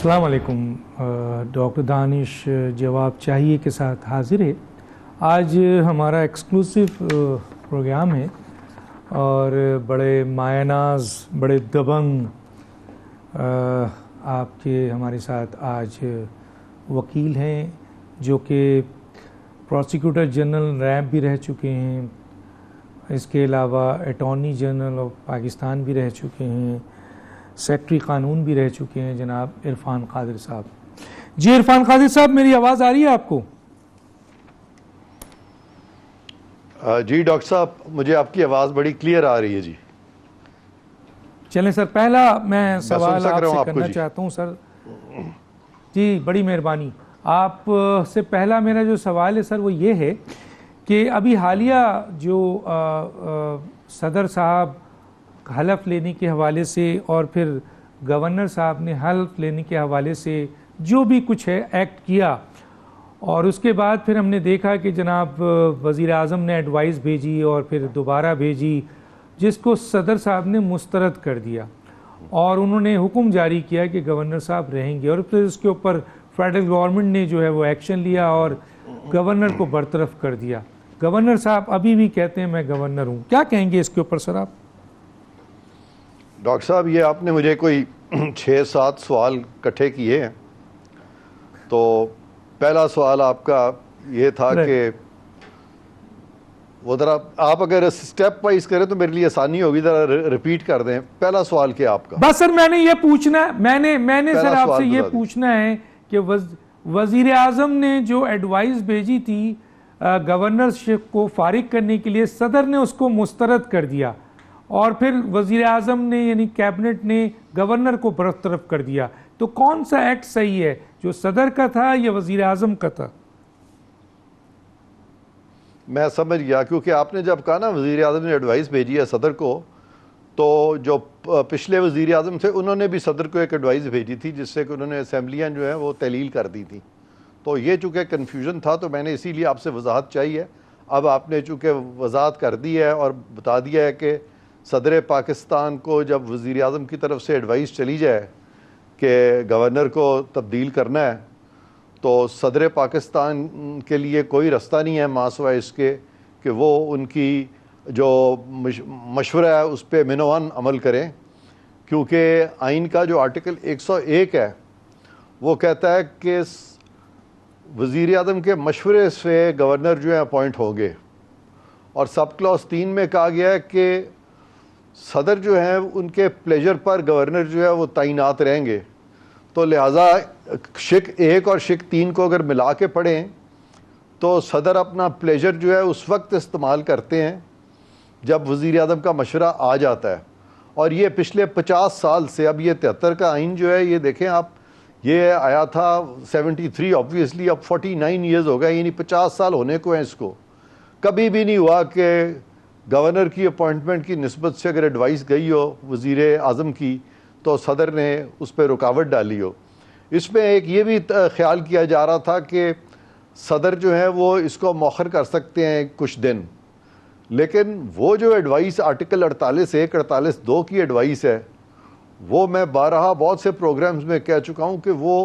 السلام علیکم. ڈاکٹر دانش جواب چاہیے کے ساتھ حاضر ہے. آج ہمارا ایکسکلوسیو پروگرام ہے اور بڑے مایہ ناز بڑے دبنگ آپ کے ہمارے ساتھ آج وکیل ہیں جو کہ پروسیکیوٹر جنرل ریب بھی رہ چکے ہیں، اس کے علاوہ اٹارنی جنرل آف پاکستان بھی رہ چکے ہیں، سیکرٹری قانون بھی رہ چکے ہیں، جناب عرفان قادر صاحب. جی عرفان قادر صاحب، میری آواز آ رہی ہے آپ کو؟ جی ڈاکٹر صاحب، مجھے آپ کی آواز بڑی کلیئر آ رہی ہے. جی چلیں سر، پہلا میں سوال آپ سے کرنا چاہتا ہوں سر. جی بڑی مہربانی. آپ سے پہلا میرا جو سوال ہے سر وہ یہ ہے کہ ابھی حالیہ جو صدر صاحب حلف لینے کے حوالے سے اور پھر گورنر صاحب نے حلف لینے کے حوالے سے جو بھی کچھ ہے ایکٹ کیا، اور اس کے بعد پھر ہم نے دیکھا کہ جناب وزیر اعظم نے ایڈوائز بھیجی اور پھر دوبارہ بھیجی، جس کو صدر صاحب نے مسترد کر دیا اور انہوں نے حکم جاری کیا کہ گورنر صاحب رہیں گے، اور پھر اس کے اوپر فیڈرل گورنمنٹ نے جو ہے وہ ایکشن لیا اور گورنر کو برطرف کر دیا. گورنر صاحب ابھی بھی کہتے ہیں میں گورنر ہوں. کیا کہیں گے اس کے اوپر سر آپ؟ ڈاکٹر صاحب، یہ آپ نے مجھے کوئی 6-7 سوال اکٹھے کیے ہیں. تو پہلا سوال آپ کا یہ تھا کہ وہ ذرا آپ اگر اسٹیپ وائز کریں تو میرے لیے آسانی ہوگی، ذرا ریپیٹ کر دیں. پہلا سوال کیا آپ کا؟ بس سر میں نے یہ پوچھنا ہے، میں نے سر آپ سے یہ پوچھنا ہے کہ وزیر اعظم نے جو ایڈوائز بھیجی تھی گورنرشپ کو فارغ کرنے کے لیے، صدر نے اس کو مسترد کر دیا اور پھر وزیر اعظم نے یعنی کیبنٹ نے گورنر کو برطرف کر دیا. تو کون سا ایکٹ صحیح ہے، جو صدر کا تھا یا وزیر اعظم کا تھا؟ میں سمجھ گیا، کیونکہ آپ نے جب کہا نا وزیر اعظم نے ایڈوائس بھیجی ہے صدر کو، تو جو پچھلے وزیر اعظم تھے انہوں نے بھی صدر کو ایک ایڈوائس بھیجی تھی جس سے کہ انہوں نے اسمبلیاں جو ہیں وہ تحلیل کر دی تھیں. تو یہ چونکہ کنفیوژن تھا تو میں نے اسی لیے آپ سے وضاحت چاہیے. اب آپ نے چونکہ وضاحت کر دی ہے اور بتا دیا ہے کہ صدر پاکستان کو جب وزیر اعظم کی طرف سے ایڈوائس چلی جائے کہ گورنر کو تبدیل کرنا ہے، تو صدر پاکستان کے لیے کوئی رستہ نہیں ہے ماں سوائے اس کے کہ وہ ان کی جو مشورہ ہے اس پہ منوان عمل کریں. کیونکہ آئین کا جو آرٹیکل 101 ہے وہ کہتا ہے کہ وزیر اعظم کے مشورے سے گورنر جو ہے اپوائنٹ ہوں گے، اور سب کلاس 3 میں کہا گیا ہے کہ صدر جو ہیں ان کے پلیجر پر گورنر جو ہے وہ تعینات رہیں گے. تو لہٰذا شق 1 اور شق 3 کو اگر ملا کے پڑھیں تو صدر اپنا پلیجر جو ہے اس وقت استعمال کرتے ہیں جب وزیر اعظم کا مشورہ آ جاتا ہے. اور یہ پچھلے 50 سال سے، اب یہ 73 کا آئین جو ہے یہ دیکھیں آپ، یہ آیا تھا 73 آبویسلی، اب 49 ایئرز ہو گئے، یعنی 50 سال ہونے کو ہیں اس کو. کبھی بھی نہیں ہوا کہ گورنر کی اپوائنٹمنٹ کی نسبت سے اگر ایڈوائس گئی ہو وزیر اعظم کی تو صدر نے اس پہ رکاوٹ ڈالی ہو. اس میں ایک یہ بھی خیال کیا جا رہا تھا کہ صدر جو ہیں وہ اس کو مؤخر کر سکتے ہیں کچھ دن، لیکن وہ جو ایڈوائس آرٹیکل 48(1) 48(2) کی ایڈوائس ہے وہ میں بارہا بہت سے پروگرامز میں کہہ چکا ہوں کہ وہ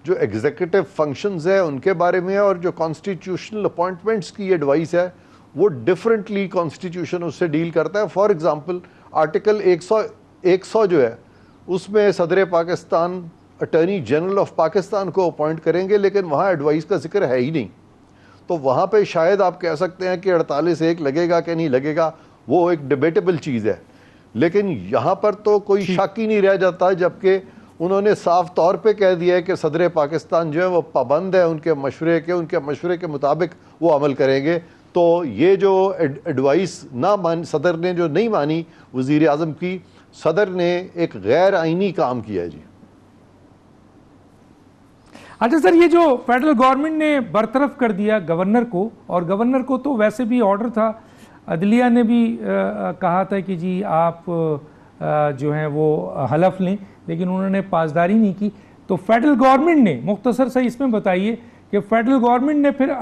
جو ایگزیکٹو فنکشنز ہیں ان کے بارے میں ہے، اور جو کانسٹیٹیوشنل اپوائنٹمنٹس کی ایڈوائس ہے وہ ڈفرینٹلی کانسٹیٹیوشن اس سے ڈیل کرتا ہے. فار ایگزامپل آرٹیکل 100 جو ہے اس میں صدر Pakistan attorney general of Pakistan کو اپوائنٹ کریں گے، لیکن وہاں ایڈوائس کا ذکر ہے ہی نہیں. تو وہاں پہ شاید آپ کہہ سکتے ہیں کہ 48(1) لگے گا کہ نہیں لگے گا، وہ ایک ڈیبیٹیبل چیز ہے. لیکن یہاں پر تو کوئی شک ہی نہیں رہ جاتا، جبکہ انہوں نے صاف طور پہ کہہ دیا ہے کہ صدر پاکستان جو ہے وہ پابند ہے ان کے مشورے کے مطابق وہ عمل کریں گے. تو یہ جو ایڈوائس صدر نے جو نہیں مانی وزیر اعظم کی، صدر نے ایک غیر آئینی کام کیا ہے. جی اچھا سر، یہ جو فیڈرل گورنمنٹ نے برطرف کر دیا گورنر کو، اور گورنر کو تو ویسے بھی آرڈر تھا، عدلیہ نے بھی کہا تھا کہ جی آپ جو ہیں وہ حلف لیں، لیکن انہوں نے پاسداری نہیں کی. تو فیڈرل گورنمنٹ نے مختصر سے اس میں بتائیے کہ فیڈرل گورنمنٹ نے پھر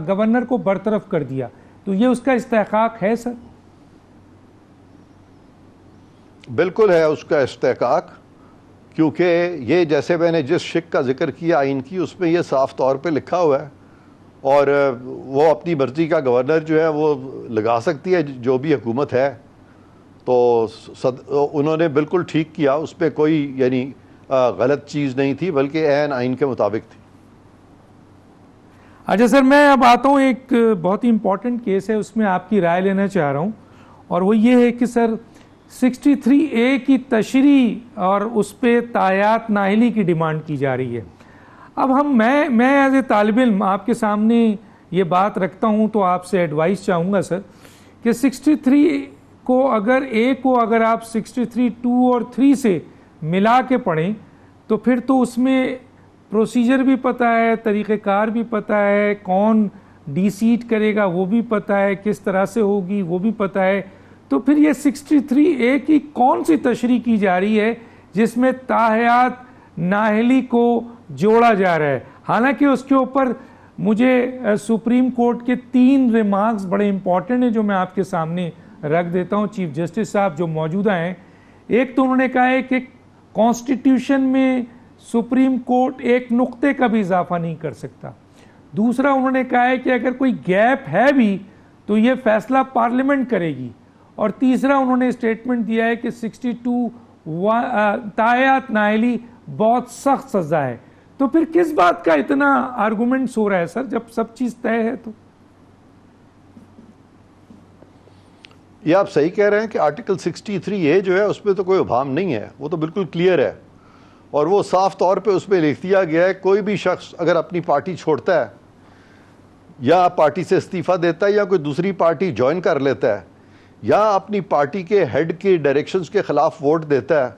گورنر کو برطرف کر دیا، تو یہ اس کا استحقاق ہے سر؟ بالکل ہے اس کا استحقاق، کیونکہ یہ جیسے میں نے جس شق کا ذکر کیا آئین کی، اس میں یہ صاف طور پہ لکھا ہوا ہے، اور وہ اپنی مرضی کا گورنر جو ہے وہ لگا سکتی ہے جو بھی حکومت ہے. تو انہوں نے بالکل ٹھیک کیا، اس پہ کوئی یعنی غلط چیز نہیں تھی، بلکہ عین آئین کے مطابق تھی. اچھا سر، میں اب آتا ہوں، ایک بہت ہی امپورٹنٹ کیس ہے، اس میں آپ کی رائے لینا چاہ رہا ہوں، اور وہ یہ ہے کہ سر 63A کی تشریح اور اس پہ تایات نااہلی کی ڈیمانڈ کی جا رہی ہے. اب میں ایز اے طالب علم آپ کے سامنے یہ بات رکھتا ہوں، تو آپ سے ایڈوائس چاہوں گا سر کہ 63 کو اگر آپ 63(2) اور 3 سے ملا کے پڑھیں تو پھر تو اس میں پروسیجر بھی پتہ ہے، طریقہ کار بھی پتہ ہے، کون ڈی سیٹ کرے گا وہ بھی پتہ ہے، کس طرح سے ہوگی وہ بھی پتہ ہے. تو پھر یہ 63A کی کون سی تشریح کی جا رہی ہے جس میں تاحیات نااہلی کو جوڑا جا رہا ہے؟ حالانکہ اس کے اوپر مجھے سپریم کورٹ کے 3 ریمارکس بڑے امپورٹنٹ ہیں جو میں آپ کے سامنے رکھ دیتا ہوں. چیف جسٹس صاحب جو موجودہ ہیں، ایک تو انہوں نے کہا ہے کہ کانسٹیٹیوشن میں سپریم کورٹ ایک نقطے کا بھی اضافہ نہیں کر سکتا. دوسرا انہوں نے کہا ہے کہ اگر کوئی گیپ ہے بھی تو یہ فیصلہ پارلیمنٹ کرے گی. اور تیسرا انہوں نے اسٹیٹمنٹ دیا ہے کہ 62 تاحیات نااہلی بہت سخت سزا ہے. تو پھر کس بات کا اتنا آرگومنٹس ہو رہا ہے سر، جب سب چیز طے ہے؟ تو یہ آپ صحیح کہہ رہے ہیں کہ آرٹیکل 63A جو ہے اس میں تو کوئی ابہام نہیں ہے، وہ تو بالکل کلیئر ہے، اور وہ صاف طور پہ اس میں لکھ دیا گیا ہے کوئی بھی شخص اگر اپنی پارٹی چھوڑتا ہے یا پارٹی سے استعفیٰ دیتا ہے یا کوئی دوسری پارٹی جوائن کر لیتا ہے یا اپنی پارٹی کے ہیڈ کے ڈائریکشنز کے خلاف ووٹ دیتا ہے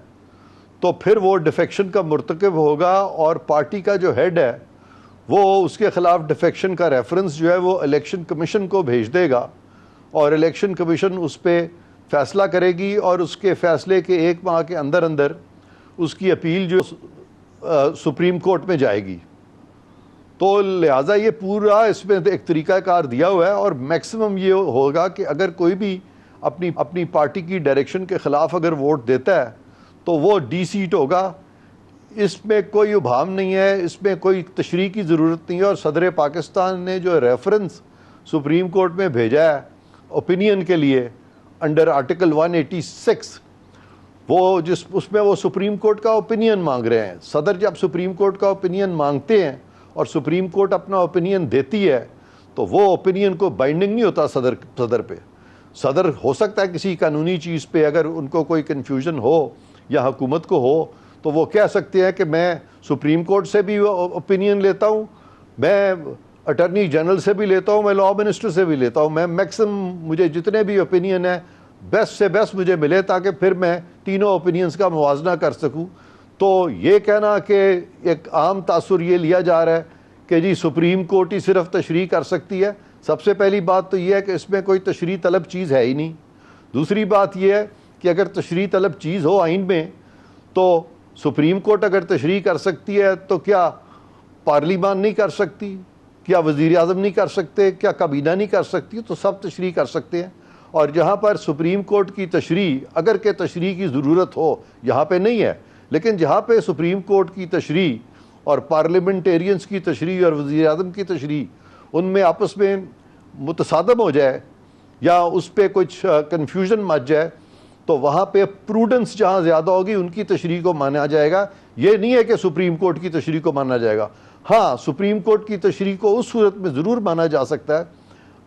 تو پھر وہ ڈیفیکشن کا مرتکب ہوگا، اور پارٹی کا جو ہیڈ ہے وہ اس کے خلاف ڈیفیکشن کا ریفرنس جو ہے وہ الیکشن کمیشن کو بھیج دے گا، اور الیکشن کمیشن اس پہ فیصلہ کرے گی، اور اس کے فیصلے کے 1 ماہ کے اندر اس کی اپیل جو سپریم کورٹ میں جائے گی. تو لہٰذا یہ پورا اس میں ایک طریقہ کار دیا ہوا ہے، اور میکسیمم یہ ہوگا کہ اگر کوئی بھی اپنی پارٹی کی ڈائریکشن کے خلاف اگر ووٹ دیتا ہے تو وہ ڈی سیٹ ہوگا. اس میں کوئی ابہام نہیں ہے، اس میں کوئی تشریح کی ضرورت نہیں ہے. اور صدر پاکستان نے جو ریفرنس سپریم کورٹ میں بھیجا ہے اوپینین کے لیے انڈر آرٹیکل 186، اس میں وہ سپریم کورٹ کا اوپینین مانگ رہے ہیں. صدر جب سپریم کورٹ کا اوپینین مانگتے ہیں اور سپریم کورٹ اپنا اوپینین دیتی ہے تو وہ اوپینین کو بائنڈنگ نہیں ہوتا صدر پہ. صدر ہو سکتا ہے کسی قانونی چیز پہ اگر ان کو کوئی کنفیوژن ہو یا حکومت کو ہو تو وہ کہہ سکتے ہیں کہ میں سپریم کورٹ سے بھی اوپینین لیتا ہوں، میں اٹارنی جنرل سے بھی لیتا ہوں، میں لاء منسٹر سے بھی لیتا ہوں، میں میکسیمم مجھے جتنے بھی اوپینین ہیں بیسٹ سے بیسٹ مجھے ملے تاکہ پھر میں تینوں اوپینینز کا موازنہ کر سکوں. تو یہ کہنا کہ ایک عام تاثر یہ لیا جا رہا ہے کہ جی سپریم کورٹ ہی صرف تشریح کر سکتی ہے، سب سے پہلی بات تو یہ ہے کہ اس میں کوئی تشریح طلب چیز ہے ہی نہیں. دوسری بات یہ ہے کہ اگر تشریح طلب چیز ہو آئین میں تو سپریم کورٹ اگر تشریح کر سکتی ہے تو کیا پارلیمان نہیں کر سکتی؟ کیا وزیر اعظم نہیں کر سکتے؟ کیا کابینہ نہیں کر سکتی؟ تو سب تشریح کر سکتے ہیں. اور جہاں پر سپریم کورٹ کی تشریح اگر کہ تشریح کی ضرورت ہو، یہاں پہ نہیں ہے، لیکن جہاں پہ سپریم کورٹ کی تشریح اور پارلیمنٹیرینز کی تشریح اور وزیر اعظم کی تشریح ان میں آپس میں متصادم ہو جائے یا اس پہ کچھ کنفیوژن مچ جائے تو وہاں پہ پروڈنس جہاں زیادہ ہوگی ان کی تشریح کو مانا جائے گا. یہ نہیں ہے کہ سپریم کورٹ کی تشریح کو مانا جائے گا. ہاں سپریم کورٹ کی تشریح کو اس صورت میں ضرور مانا جا سکتا ہے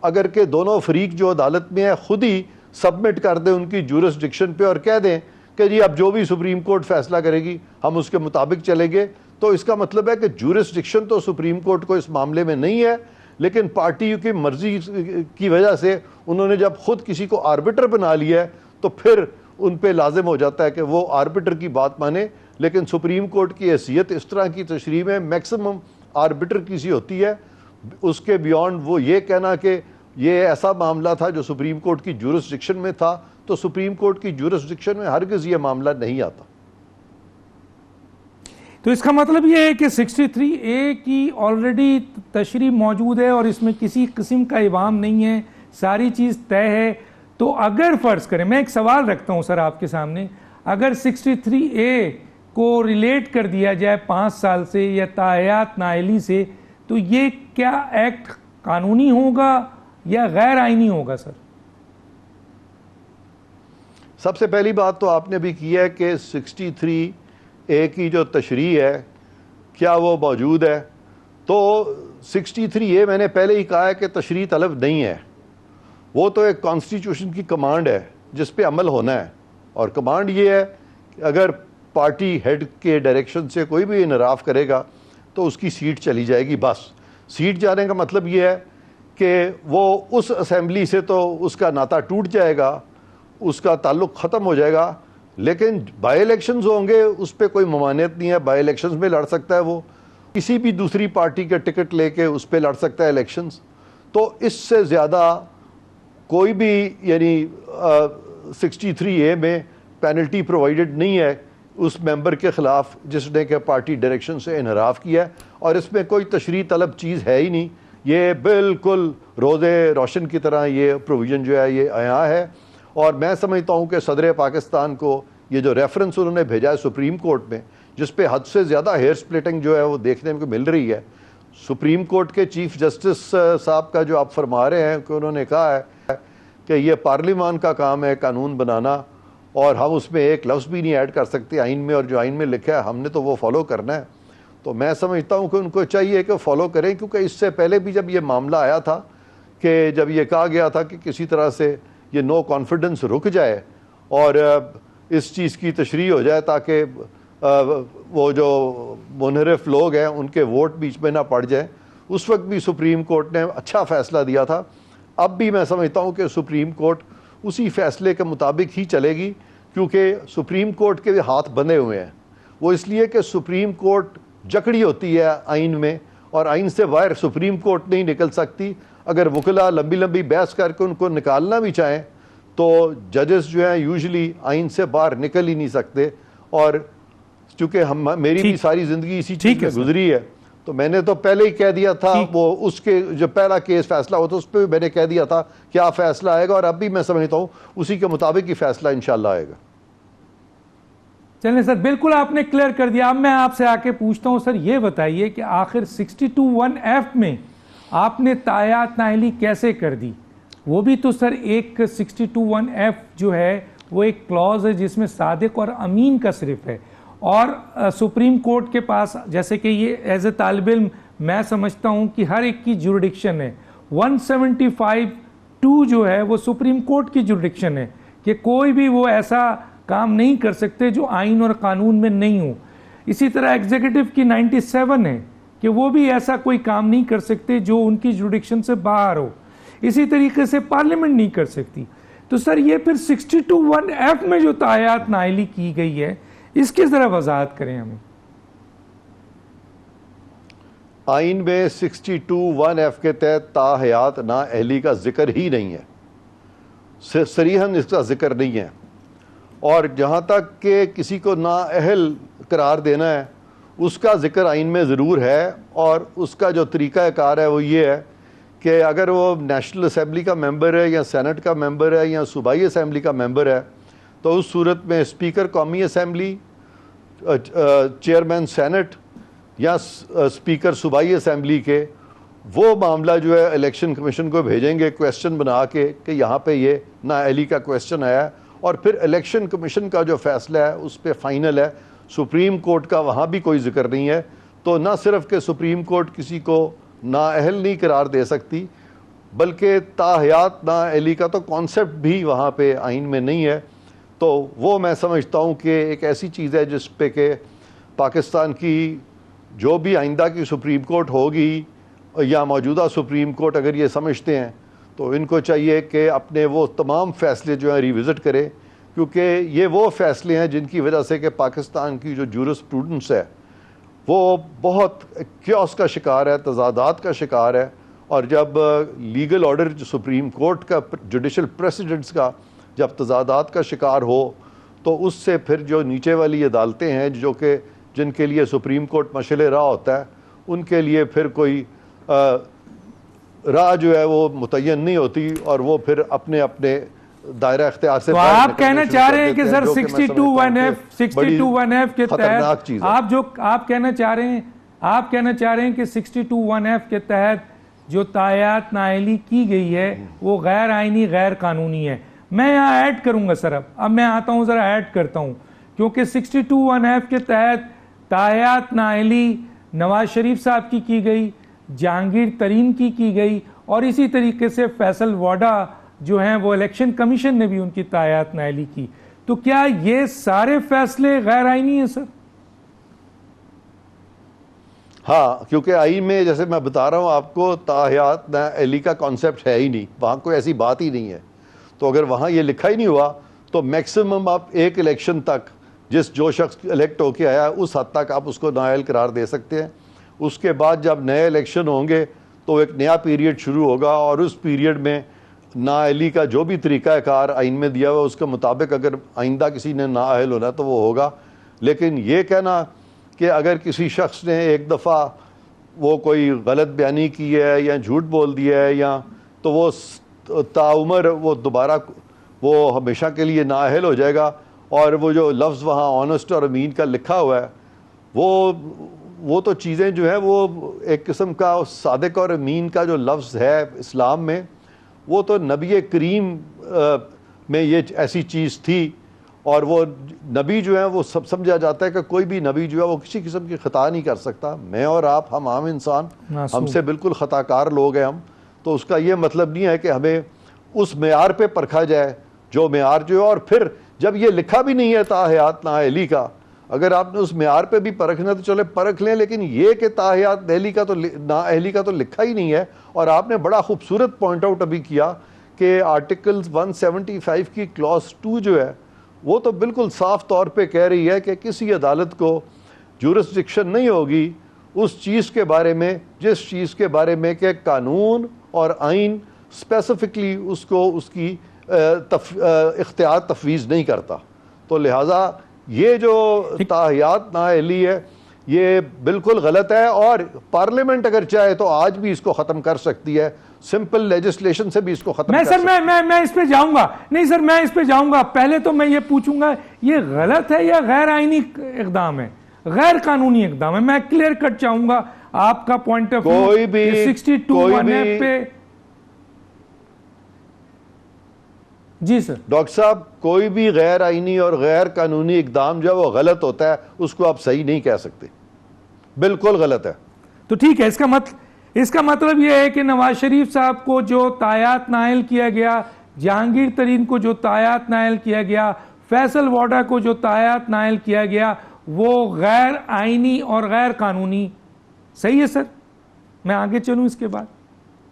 اگر کہ دونوں فریق جو عدالت میں ہے خود ہی سبمٹ کر دیں ان کی جورسڈکشن پہ اور کہہ دیں کہ جی اب جو بھی سپریم کورٹ فیصلہ کرے گی ہم اس کے مطابق چلیں گے. تو اس کا مطلب ہے کہ جورسڈکشن تو سپریم کورٹ کو اس معاملے میں نہیں ہے، لیکن پارٹی کی مرضی کی وجہ سے انہوں نے جب خود کسی کو آربٹر بنا لیا ہے تو پھر ان پہ لازم ہو جاتا ہے کہ وہ آربٹر کی بات مانے. لیکن سپریم کورٹ کی حیثیت اس طرح کی تشریح میں میکسیمم آربٹر کی سی ہوتی ہے. اس کے بیونڈ وہ یہ کہنا کہ یہ ایسا معاملہ تھا جو سپریم کورٹ کی جورسڈکشن میں تھا، تو سپریم کورٹ کی جورسڈکشن میں ہرگز یہ معاملہ نہیں آتا. تو اس کا مطلب یہ ہے کہ 63A کی آلریڈی تشریح موجود ہے اور اس میں کسی قسم کا ابہام نہیں ہے، ساری چیز طے ہے. تو اگر فرض کریں، میں ایک سوال رکھتا ہوں سر آپ کے سامنے، اگر 63A کو ریلیٹ کر دیا جائے 5 سال سے یا تاحیات نااہلی سے، تو یہ کیا ایکٹ قانونی ہوگا یا غیر آئینی ہوگا سر؟ سب سے پہلی بات تو آپ نے بھی کی ہے کہ 63A کی جو تشریح ہے کیا وہ موجود ہے؟ تو 63A میں نے پہلے ہی کہا ہے کہ تشریح طلب نہیں ہے، وہ تو ایک کانسٹیٹیوشن کی کمانڈ ہے جس پہ عمل ہونا ہے، اور کمانڈ یہ ہے کہ اگر پارٹی ہیڈ کے ڈائریکشن سے کوئی بھی انحراف کرے گا تو اس کی سیٹ چلی جائے گی. بس سیٹ جانے کا مطلب یہ ہے کہ وہ اس اسمبلی سے تو اس کا ناطہ ٹوٹ جائے گا، اس کا تعلق ختم ہو جائے گا، لیکن بائی الیکشنز ہوں گے اس پہ کوئی ممانعت نہیں ہے. بائی الیکشنز میں لڑ سکتا ہے، وہ کسی بھی دوسری پارٹی کا ٹکٹ لے کے اس پہ لڑ سکتا ہے الیکشنز. تو اس سے زیادہ کوئی بھی یعنی 63A میں پینلٹی پرووائڈڈ نہیں ہے اس ممبر کے خلاف جس نے کہ پارٹی ڈائریکشن سے انحراف کیا ہے، اور اس میں کوئی تشریح طلب چیز ہے ہی نہیں. یہ بالکل روزے روشن کی طرح یہ پروویژن جو ہے یہ عیاں ہے. اور میں سمجھتا ہوں کہ صدر پاکستان کو یہ جو ریفرنس انہوں نے بھیجا ہے سپریم کورٹ میں، جس پہ حد سے زیادہ ہیئر سپلٹنگ جو ہے وہ دیکھنے کو مل رہی ہے. سپریم کورٹ کے چیف جسٹس صاحب کا جو آپ فرما رہے ہیں کہ انہوں نے کہا ہے کہ یہ پارلیمان کا کام ہے قانون بنانا، اور ہم اس میں ایک لفظ بھی نہیں ایڈ کر سکتے آئین میں، اور جو آئین میں لکھا ہے ہم نے تو وہ فالو کرنا ہے. تو میں سمجھتا ہوں کہ ان کو چاہیے کہ فالو کریں، کیونکہ اس سے پہلے بھی جب یہ معاملہ آیا تھا کہ جب یہ کہا گیا تھا کہ کسی طرح سے یہ نو کانفیڈنس رک جائے اور اس چیز کی تشریح ہو جائے تاکہ وہ جو منحرف لوگ ہیں ان کے ووٹ بیچ میں نہ پڑ جائیں، اس وقت بھی سپریم کورٹ نے اچھا فیصلہ دیا تھا. اب بھی میں سمجھتا ہوں کہ سپریم کورٹ اسی فیصلے کے مطابق ہی چلے گی، کیونکہ سپریم کورٹ کے ہاتھ بندھے ہوئے ہیں. وہ اس لیے کہ سپریم کورٹ جکڑی ہوتی ہے آئین میں، اور آئین سے باہر سپریم کورٹ نہیں نکل سکتی. اگر وکلا لمبی لمبی بحث کر کے ان کو نکالنا بھی چاہیں تو ججز جو ہیں یوزلی آئین سے باہر نکل ہی نہیں سکتے. اور چونکہ میری بھی ساری زندگی اسی چیز میں گزری ہے، تو میں نے تو پہلے ہی کہہ دیا تھا، وہ اس کے جو پہلا کیس فیصلہ ہوتا اس پہ بھی میں نے کہہ دیا تھا کیا فیصلہ آئے گا، اور اب بھی میں سمجھتا ہوں اسی کے مطابق ہی فیصلہ انشاءاللہ آئے گا. چلیں سر، بالکل آپ نے کلیئر کر دیا. اب میں آپ سے آ کے پوچھتا ہوں سر، یہ بتائیے کہ آخر 62(1)(f) میں آپ نے تاحیات نااہلی کیسے کر دی؟ وہ بھی تو سر ایک 62(1)(f) جو ہے وہ ایک کلوز ہے جس میں صادق اور امین کا صرف ہے، اور سپریم کورٹ کے پاس جیسے کہ یہ ایز اے طالب علم میں سمجھتا ہوں کہ ہر ایک کی جوریڈکشن ہے. 175(2) جو ہے وہ سپریم کورٹ کی جوریڈکشن ہے کہ کوئی بھی وہ ایسا کام نہیں کر سکتے جو آئین اور قانون میں نہیں ہو. اسی طرح ایگزیکٹو کی 97 ہے کہ وہ بھی ایسا کوئی کام نہیں کر سکتے جو ان کی جوریڈکشن سے باہر ہو. اسی طریقے سے پارلیمنٹ نہیں کر سکتی. تو سر یہ پھر 62(1)(f) میں جو تاحیات نااہلی کی گئی ہے اس کی ذرا وضاحت کریں ہمیں. آئین میں 62(1)(f) کے تحت تاحیات نااہلی کا ذکر ہی نہیں ہے، صریحاً اس کا ذکر نہیں ہے. اور جہاں تک کہ کسی کو نااہل قرار دینا ہے اس کا ذکر آئین میں ضرور ہے، اور اس کا جو طریقہ کار ہے وہ یہ ہے کہ اگر وہ نیشنل اسمبلی کا ممبر ہے یا سینٹ کا ممبر ہے یا صوبائی اسمبلی کا ممبر ہے تو اس صورت میں اسپیکر قومی اسمبلی، چیئرمین سینٹ یا اسپیکر صوبائی اسمبلی کے وہ معاملہ جو ہے الیکشن کمیشن کو بھیجیں گے کویسچن بنا کے کہ یہاں پہ یہ نااہلی کا کویسچن آیا ہے، اور پھر الیکشن کمیشن کا جو فیصلہ ہے اس پہ فائنل ہے. سپریم کورٹ کا وہاں بھی کوئی ذکر نہیں ہے. تو نہ صرف کہ سپریم کورٹ کسی کو نااہل نہیں قرار دے سکتی بلکہ تاحیات نااہلی کا تو کانسیپٹ بھی وہاں پہ آئین میں نہیں ہے. تو وہ میں سمجھتا ہوں کہ ایک ایسی چیز ہے جس پہ کہ پاکستان کی جو بھی آئندہ کی سپریم کورٹ ہوگی یا موجودہ سپریم کورٹ اگر یہ سمجھتے ہیں تو ان کو چاہیے کہ اپنے وہ تمام فیصلے جو ہیں ریوزٹ کرے، کیونکہ یہ وہ فیصلے ہیں جن کی وجہ سے کہ پاکستان کی جو جورسپروڈنس ہے وہ بہت کیوس کا شکار ہے، تضادات کا شکار ہے. اور جب لیگل آرڈر جو سپریم کورٹ کا جوڈیشل پریسیڈنٹس کا جب تضادات کا شکار ہو تو اس سے پھر جو نیچے والی عدالتیں ہیں جو کہ جن کے لیے سپریم کورٹ مشعل راہ ہوتا ہے ان کے لیے پھر کوئی راہ جو ہے وہ متعین نہیں ہوتی، اور وہ پھر اپنے اپنے دائرہ اختیار سے تو آپ کہنا چاہ رہے ہیں کہ سر 62(1)(f) کے تحت آپ کہنا چاہ رہے ہیں کہ 62(1)(f) کے تحت جو تاحیات نااہلی کی گئی ہے وہ غیر آئینی غیر قانونی ہے. میں یہاں ایڈ کروں گا سر، اب میں آتا ہوں ذرا ایڈ کرتا ہوں، کیونکہ 62(1)(f) کے تحت تاحیات نااہلی نواز شریف صاحب کی گئی، جہانگیر ترین کی گئی، اور اسی طریقے سے فیصل واڈا جو ہیں وہ الیکشن کمیشن نے بھی ان کی تاحیات نااہلی کی. تو کیا یہ سارے فیصلے غیر آئینی ہیں سر؟ ہاں، کیونکہ آئین میں جیسے میں بتا رہا ہوں آپ کو تاحیات نااہلی کا کانسیپٹ ہے ہی نہیں، وہاں کوئی ایسی بات ہی نہیں ہے. تو اگر وہاں یہ لکھا ہی نہیں ہوا تو میکسیمم آپ ایک الیکشن تک جو شخص الیکٹ ہو کے آیا اس حد تک آپ اس کو نااہل قرار دے سکتے ہیں. اس کے بعد جب نئے الیکشن ہوں گے تو ایک نیا پیریڈ شروع ہوگا، اور اس پیریڈ میں نااہلی کا جو بھی طریقہ کار آئین میں دیا ہوا اس کے مطابق اگر آئندہ کسی نے نااہل ہونا تو وہ ہوگا. لیکن یہ کہنا کہ اگر کسی شخص نے ایک دفعہ وہ کوئی غلط بیانی کی ہے یا جھوٹ بول دیا ہے یا تو وہ تاعمر وہ دوبارہ وہ ہمیشہ کے لیے نااہل ہو جائے گا، اور وہ جو لفظ وہاں آنیسٹ اور امین کا لکھا ہوا ہے وہ تو چیزیں جو ہیں وہ ایک قسم کا صادق اور امین کا جو لفظ ہے اسلام میں وہ تو نبی کریم میں یہ ایسی چیز تھی، اور وہ نبی جو ہے وہ سب سمجھا جاتا ہے کہ کوئی بھی نبی جو ہے وہ کسی قسم کی خطا نہیں کر سکتا. میں اور آپ ہم عام انسان، ہم سے بالکل خطا کار لوگ ہیں ہم. تو اس کا یہ مطلب نہیں ہے کہ ہمیں اس معیار پہ پرکھا جائے جو معیار جو ہے، اور پھر جب یہ لکھا بھی نہیں ہے تاحیات نااہلی کا، اگر آپ نے اس معیار پہ بھی پرکھنا تو چلے پرکھ لیں، لیکن یہ کہ تاحیات نااہلی کا تو لکھا ہی نہیں ہے. اور آپ نے بڑا خوبصورت پوائنٹ آؤٹ ابھی کیا کہ آرٹیکل 175 کی کلاس 2 جو ہے وہ تو بالکل صاف طور پہ کہہ رہی ہے کہ کسی عدالت کو جورسڈکشن نہیں ہوگی اس چیز کے بارے میں جس چیز کے بارے میں کہ قانون اور آئین اسپیسیفکلی اس کو اس کی اختیار تفویض نہیں کرتا. تو لہٰذا یہ جو تاحیات نااہلی ہے یہ بالکل غلط ہے، اور پارلیمنٹ اگر چاہے تو آج بھی اس کو ختم کر سکتی ہے، سمپل لیجسلیشن سے بھی اس کو ختم کر سکتی ہے. میں اس پہ جاؤں گا، نہیں سر میں اس پہ جاؤں گا. پہلے تو میں یہ پوچھوں گا یہ غلط ہے یا غیر آئینی اقدام ہے، غیر قانونی اقدام ہے؟ میں کلیئر کٹ چاہوں گا آپ کا پوائنٹ آف ویو 62(1)(f) پہ. جی سر. ڈاکٹر صاحب کوئی بھی غیر آئینی اور غیر قانونی اقدام جو وہ غلط ہوتا ہے اس کو آپ صحیح نہیں کہہ سکتے، بالکل غلط ہے. تو ٹھیک ہے، اس کا مطلب یہ ہے کہ نواز شریف صاحب کو جو تاحیات نائل کیا گیا، جہانگیر ترین کو جو تاحیات نائل کیا گیا، فیصل واڈا کو جو تاحیات نائل کیا گیا، وہ غیر آئینی اور غیر قانونی. صحیح ہے سر؟ میں آگے چلوں اس کے بعد؟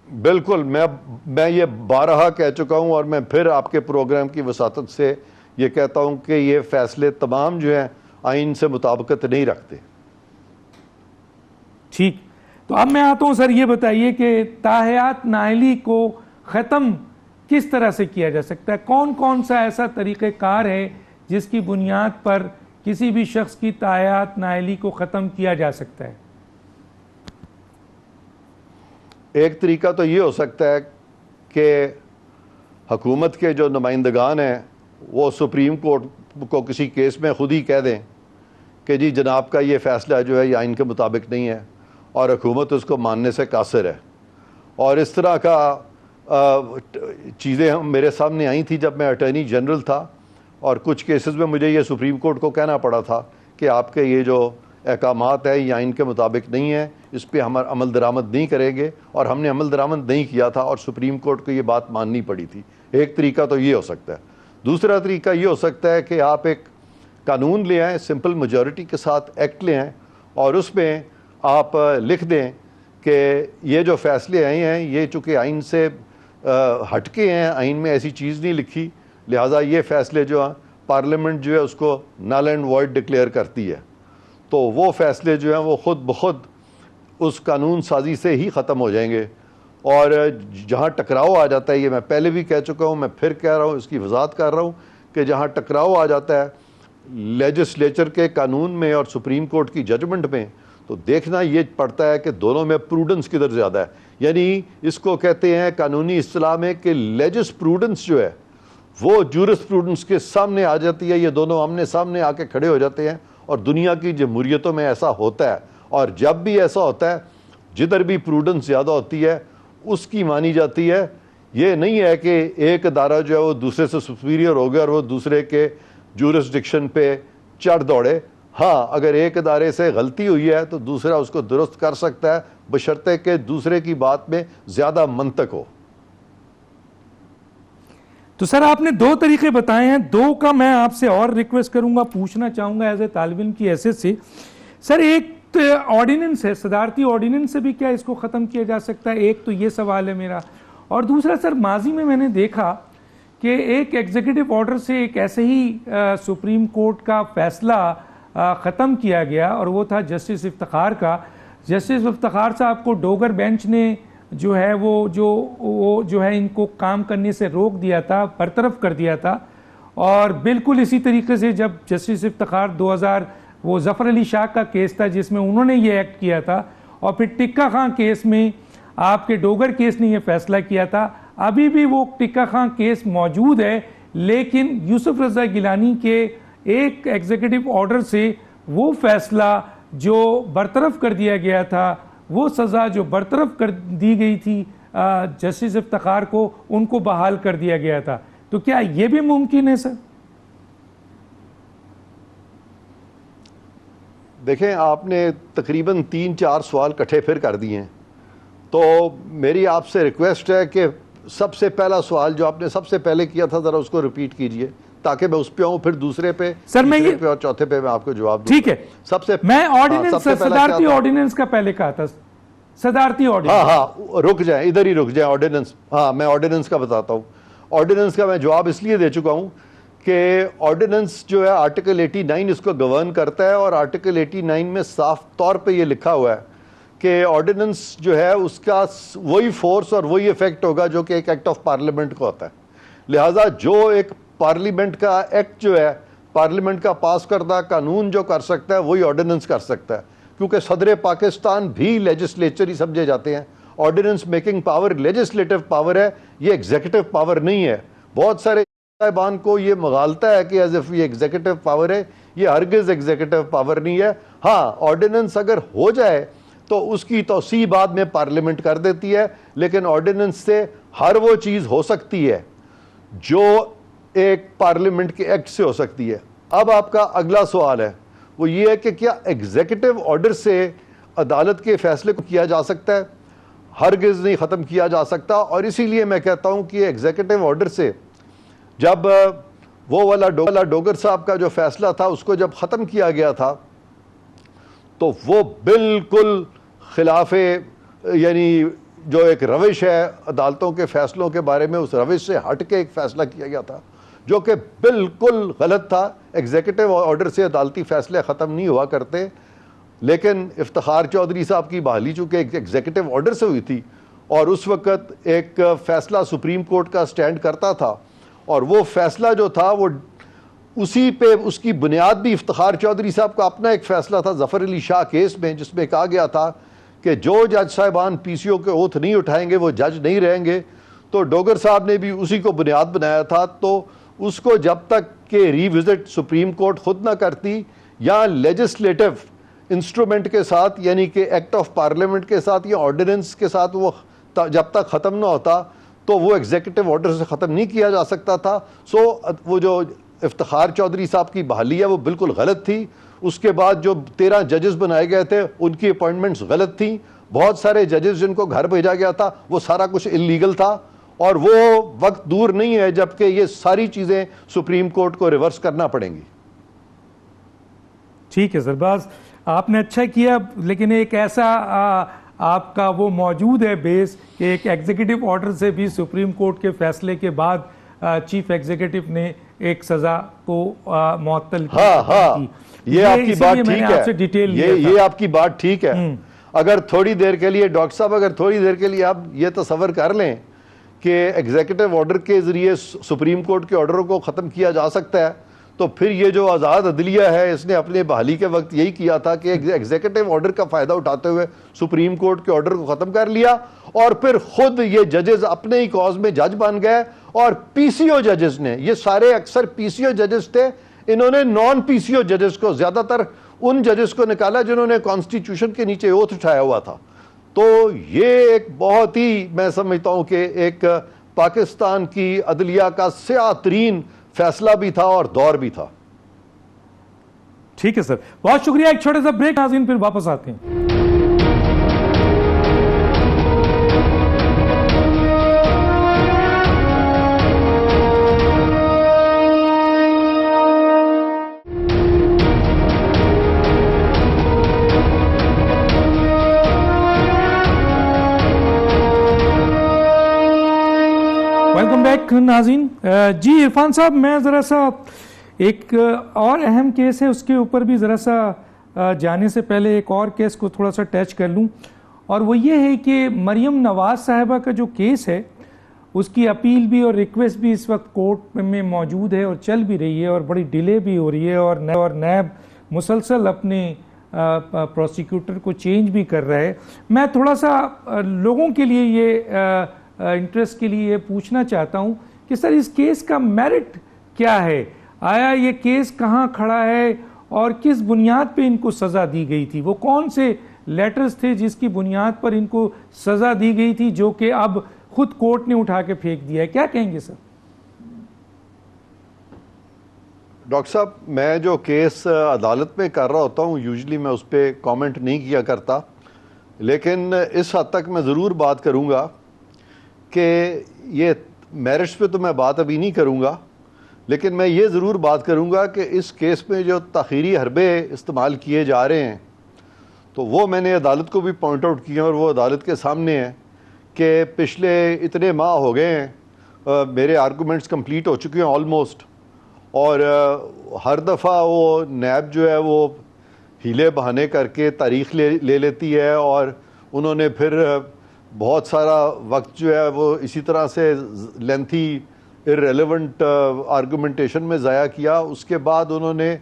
بالکل. میں یہ بارہا کہہ چکا ہوں، اور میں پھر آپ کے پروگرام کی وساطت سے یہ کہتا ہوں کہ یہ فیصلے تمام جو ہیں آئین سے مطابقت نہیں رکھتے. ٹھیک. تو اب میں آتا ہوں سر، یہ بتائیے کہ تاحیات نااہلی کو ختم کس طرح سے کیا جا سکتا ہے؟ کون کون سا ایسا طریقہ کار ہے جس کی بنیاد پر کسی بھی شخص کی تاحیات نااہلی کو ختم کیا جا سکتا ہے؟ ایک طریقہ تو یہ ہو سکتا ہے کہ حکومت کے جو نمائندگان ہیں وہ سپریم کورٹ کو کسی کیس میں خود ہی کہہ دیں کہ جی جناب کا یہ فیصلہ جو ہے یہ آئین کے مطابق نہیں ہے، اور حکومت اس کو ماننے سے قاصر ہے. اور اس طرح کا چیزیں میرے سامنے آئی تھیں جب میں اٹارنی جنرل تھا، اور کچھ کیسز میں مجھے یہ سپریم کورٹ کو کہنا پڑا تھا کہ آپ کے یہ جو احکامات ہیں یہ آئین کے مطابق نہیں ہیں، اس پہ ہم عمل درآمد نہیں کریں گے، اور ہم نے عمل درآمد نہیں کیا تھا اور سپریم کورٹ کو یہ بات ماننی پڑی تھی. ایک طریقہ تو یہ ہو سکتا ہے. دوسرا طریقہ یہ ہو سکتا ہے کہ آپ ایک قانون لے آئیں، سمپل میجورٹی کے ساتھ ایکٹ لے آئیں، اور اس میں آپ لکھ دیں کہ یہ جو فیصلے آئے ہیں یہ چونکہ آئین سے ہٹ کے ہیں، آئین میں ایسی چیز نہیں لکھی، لہٰذا یہ فیصلے جو ہیں پارلیمنٹ جو ہے اس کو نل اینڈ وائڈ ڈکلیئر کرتی ہے. تو وہ فیصلے جو ہیں وہ خود بخود اس قانون سازی سے ہی ختم ہو جائیں گے. اور جہاں ٹکراؤ آ جاتا ہے، یہ میں پہلے بھی کہہ چکا ہوں، میں پھر کہہ رہا ہوں، اس کی وضاحت کر رہا ہوں کہ جہاں ٹکراؤ آ جاتا ہے لیجسلیچر کے قانون میں اور سپریم کورٹ کی ججمنٹ میں، تو دیکھنا یہ پڑتا ہے کہ دونوں میں پروڈنس کدھر زیادہ ہے. یعنی اس کو کہتے ہیں قانونی اصطلاح میں کہ لیجس پروڈنس جو ہے وہ جورسپروڈنس کے سامنے آ جاتی ہے, یہ دونوں آمنے سامنے آ کے کھڑے ہو جاتے ہیں. اور دنیا کی جمہوریتوں میں ایسا ہوتا ہے, اور جب بھی ایسا ہوتا ہے جدھر بھی پروڈنس زیادہ ہوتی ہے اس کی مانی جاتی ہے. یہ نہیں ہے کہ ایک ادارہ جو ہے وہ دوسرے سے سپیریئر ہو گیا اور وہ دوسرے کے جورسڈکشن پہ چڑھ دوڑے. ہاں, اگر ایک ادارے سے غلطی ہوئی ہے تو دوسرا اس کو درست کر سکتا ہے, بشرطے کہ دوسرے کی بات میں زیادہ منطق ہو. تو سر آپ نے 2 طریقے بتائے ہیں, 2 کا میں آپ سے اور ریکویسٹ کروں گا, پوچھنا چاہوں گا ایز اے طالب علم کی حیثیت سے. سر ایک آرڈیننس ہے, صدارتی آرڈیننس سے بھی کیا اس کو ختم کیا جا سکتا ہے؟ ایک تو یہ سوال ہے میرا. اور دوسرا سر, ماضی میں نے دیکھا کہ ایک ایگزیکٹو آرڈر سے ایک ایسے ہی سپریم کورٹ کا فیصلہ ختم کیا گیا, اور وہ تھا جسٹس افتخار کا. جسٹس افتخار صاحب کو ڈوگر بینچ نے جو ہے وہ جو ہے ان کو کام کرنے سے روک دیا تھا, برطرف کر دیا تھا. اور بالکل اسی طریقے سے جب جسٹس افتخار 2000 وہ ظفر علی شاہ کا کیس تھا جس میں انہوں نے یہ ایکٹ کیا تھا, اور پھر ٹکا خان کیس میں آپ کے ڈوگر کیس نے یہ فیصلہ کیا تھا. ابھی بھی وہ ٹکا خان کیس موجود ہے, لیکن یوسف رضا گیلانی کے ایک ایگزیکٹو آرڈر سے وہ فیصلہ جو برطرف کر دیا گیا تھا, وہ سزا جو برطرف کر دی گئی تھی جسٹس افتخار کو, ان کو بحال کر دیا گیا تھا. تو کیا یہ بھی ممکن ہے سر؟ دیکھیں, آپ نے تقریباً 3-4 سوال کٹھے پھر کر دیے ہیں, تو میری آپ سے ریکویسٹ ہے کہ سب سے پہلا سوال جو آپ نے سب سے پہلے کیا تھا ذرا اس کو ریپیٹ کیجئے تاکہ میں اس پہ آؤں, پھر دوسرے پہ, تیسرے پہ اور چوتھے پہ میں آپ کو جواب دوں. ٹھیک ہے, سب سے میں آرڈیننس صدارتی آرڈیننس کا پہلے کہا تھا, صدارتی آرڈیننس. ہاں رک جائیں, ادھر ہی رک جائیں. آرڈیننس, ہاں میں آرڈیننس کا بتاتا ہوں. آرڈیننس کا میں جواب اس لیے دے چکا ہوں کہ آرڈیننس جو ہے آرٹیکل 89 اس کو گورن کرتا ہے, اور آرٹیکل 89 میں صاف طور پہ یہ لکھا ہوا ہے کہ آرڈیننس جو ہے اس کا وہی فورس اور وہی ایفیکٹ ہوگا جو کہ ایک ایکٹ آف پارلیمنٹ کو ہوتا ہے. لہٰذا جو ایک پارلیمنٹ کا ایکٹ جو ہے, پارلیمنٹ کا پاس کردہ قانون جو کر سکتا ہے وہی آرڈیننس کر سکتا ہے, کیونکہ صدر پاکستان بھی لیجسلیچر ہی سمجھے جاتے ہیں. Ordinance making power legislative power ہے, یہ ایگزیکٹو پاور نہیں ہے. بہت سارے صاحبان کو یہ مغالتا ہے کہ ایز اف یہ ایگزیکٹو پاور ہے, یہ ہرگز ایگزیکٹو پاور نہیں ہے. ہاں, آرڈیننس اگر ہو جائے تو اس کی توسیع بعد میں پارلیمنٹ کر دیتی ہے, لیکن آرڈیننس سے ہر وہ چیز ہو سکتی ہے جو ایک پارلیمنٹ کے ایکٹ سے ہو سکتی ہے. اب آپ کا اگلا سوال ہے وہ یہ ہے کہ کیا ایگزیکٹو آرڈر سے عدالت کے فیصلے کو کیا جا سکتا ہے؟ ہرگز نہیں ختم کیا جا سکتا. اور اسی لیے میں کہتا ہوں کہ ایگزیکٹو آرڈر سے جب وہ والا ڈوگر صاحب کا جو فیصلہ تھا اس کو جب ختم کیا گیا تھا تو وہ بالکل خلاف, یعنی جو ایک روش ہے عدالتوں کے فیصلوں کے بارے میں, اس روش سے ہٹ کے ایک فیصلہ کیا گیا تھا جو کہ بالکل غلط تھا. ایگزیکٹو آرڈر سے عدالتی فیصلے ختم نہیں ہوا کرتے, لیکن افتخار چودھری صاحب کی بحالی چونکہ ایک ایگزیکٹو آرڈر سے ہوئی تھی, اور اس وقت ایک فیصلہ سپریم کورٹ کا سٹینڈ کرتا تھا, اور وہ فیصلہ جو تھا وہ اسی پہ اس کی بنیاد بھی افتخار چودھری صاحب کا اپنا ایک فیصلہ تھا ظفر علی شاہ کیس میں, جس میں کہا گیا تھا کہ جو جج صاحبان پی سی او کے اوتھ نہیں اٹھائیں گے وہ جج نہیں رہیں گے. تو ڈوگر صاحب نے بھی اسی کو بنیاد بنایا تھا. تو اس کو جب تک کہ ری وزٹ سپریم کورٹ خود نہ کرتی یا لیجسلیٹو انسٹرومنٹ کے ساتھ, یعنی کہ ایکٹ آف پارلیمنٹ کے ساتھ یا آرڈیننس کے ساتھ, وہ جب تک ختم نہ ہوتا تو وہ ایگزیکٹو آرڈر سے ختم نہیں کیا جا سکتا تھا. سو وہ جو افتخار چودھری صاحب کی بحالی ہے وہ بالکل غلط تھی. اس کے بعد جو 13 ججز بنائے گئے تھے ان کی اپوائنٹمنٹس غلط تھیں. بہت سارے ججز جن کو گھر بھیجا گیا تھا وہ سارا کچھ انلیگل تھا, اور وہ وقت دور نہیں ہے جبکہ یہ ساری چیزیں سپریم کورٹ کو ریورس کرنا پڑیں گی. ٹھیک ہے سر, باز آپ نے اچھا کیا, لیکن ایک ایسا آپ کا وہ موجود ہے بیس کہ ایک ایگزیکٹو آرڈر سے بھی سپریم کورٹ کے فیصلے کے بعد چیف ایگزیکٹو نے ایک سزا کو معطل کی. ہاں, یہ آپ کی بات ٹھیک ہے, یہ آپ کی بات ٹھیک ہے. اگر تھوڑی دیر کے لیے ڈاکٹر صاحب, اگر تھوڑی دیر کے لیے آپ یہ تصور کر لیں کہ ایگزیکٹو آرڈر کے ذریعے سپریم کورٹ کے آرڈروں کو ختم کیا جا سکتا ہے, تو پھر یہ جو آزاد عدلیہ ہے اس نے اپنے بحالی کے وقت یہی کیا تھا کہ ایگزیکٹو آرڈر کا فائدہ اٹھاتے ہوئے سپریم کورٹ کے آرڈر کو ختم کر لیا, اور پھر خود یہ ججز اپنے ہی کاز میں جج بن گئے, اور پی سی او ججز نے, یہ سارے اکثر پی سی او ججز تھے, انہوں نے نان پی سی او ججز کو, زیادہ تر ان ججز کو نکالا جنہوں نے کانسٹیٹیوشن کے نیچے اوتھ اٹھایا ہوا تھا. تو یہ ایک بہت ہی, میں سمجھتا ہوں کہ ایک پاکستان کی عدلیہ کا سیاہ ترین فیصلہ بھی تھا اور دور بھی تھا. ٹھیک ہے سر, بہت شکریہ. ایک چھوٹا سا بریک, ناظرین پھر واپس آتے ہیں. ویلکم بیک ناظرین. جی عرفان صاحب, میں ذرا سا ایک اور اہم کیس ہے اس کے اوپر بھی ذرا سا جانے سے پہلے ایک اور کیس کو تھوڑا سا ٹچ کر لوں, اور وہ یہ ہے کہ مریم نواز صاحبہ کا جو کیس ہے اس کی اپیل بھی اور ریکویسٹ بھی اس وقت کورٹ میں موجود ہے اور چل بھی رہی ہے, اور بڑی ڈیلے بھی ہو رہی ہے, اور نیب مسلسل اپنے پروسیکیوٹر کو چینج بھی کر رہا ہے. میں تھوڑا سا لوگوں کے لیے یہ انٹرسٹ کے لیے یہ پوچھنا چاہتا ہوں کہ سر اس کیس کا میرٹ کیا ہے, آیا یہ کیس کہاں کھڑا ہے اور کس بنیاد پہ ان کو سزا دی گئی تھی, وہ کون سے لیٹرز تھے جس کی بنیاد پر ان کو سزا دی گئی تھی جو کہ اب خود کورٹ نے اٹھا کے پھینک دیا ہے, کیا کہیں گے سر؟ ڈاکٹر صاحب, میں جو کیس عدالت میں کر رہا ہوتا ہوں یوزلی میں اس پہ کامنٹ نہیں کیا کرتا, لیکن اس حد تک میں ضرور بات کروں گا کہ یہ میرٹس پہ تو میں بات ابھی نہیں کروں گا, لیکن میں یہ ضرور بات کروں گا کہ اس کیس میں جو تاخیری حربے استعمال کیے جا رہے ہیں تو وہ میں نے عدالت کو بھی پوائنٹ آؤٹ کیا اور وہ عدالت کے سامنے ہے کہ پچھلے اتنے ماہ ہو گئے ہیں, میرے آرگومنٹس کمپلیٹ ہو چکے ہیں آلموسٹ, اور ہر دفعہ وہ نیب جو ہے وہ ہیلے بہانے کر کے تاریخ لے لیتی ہے, اور انہوں نے پھر بہت سارا وقت جو ہے وہ اسی طرح سے لینتھی ارریلیونٹ آرگومنٹیشن میں ضائع کیا. اس کے بعد انہوں نے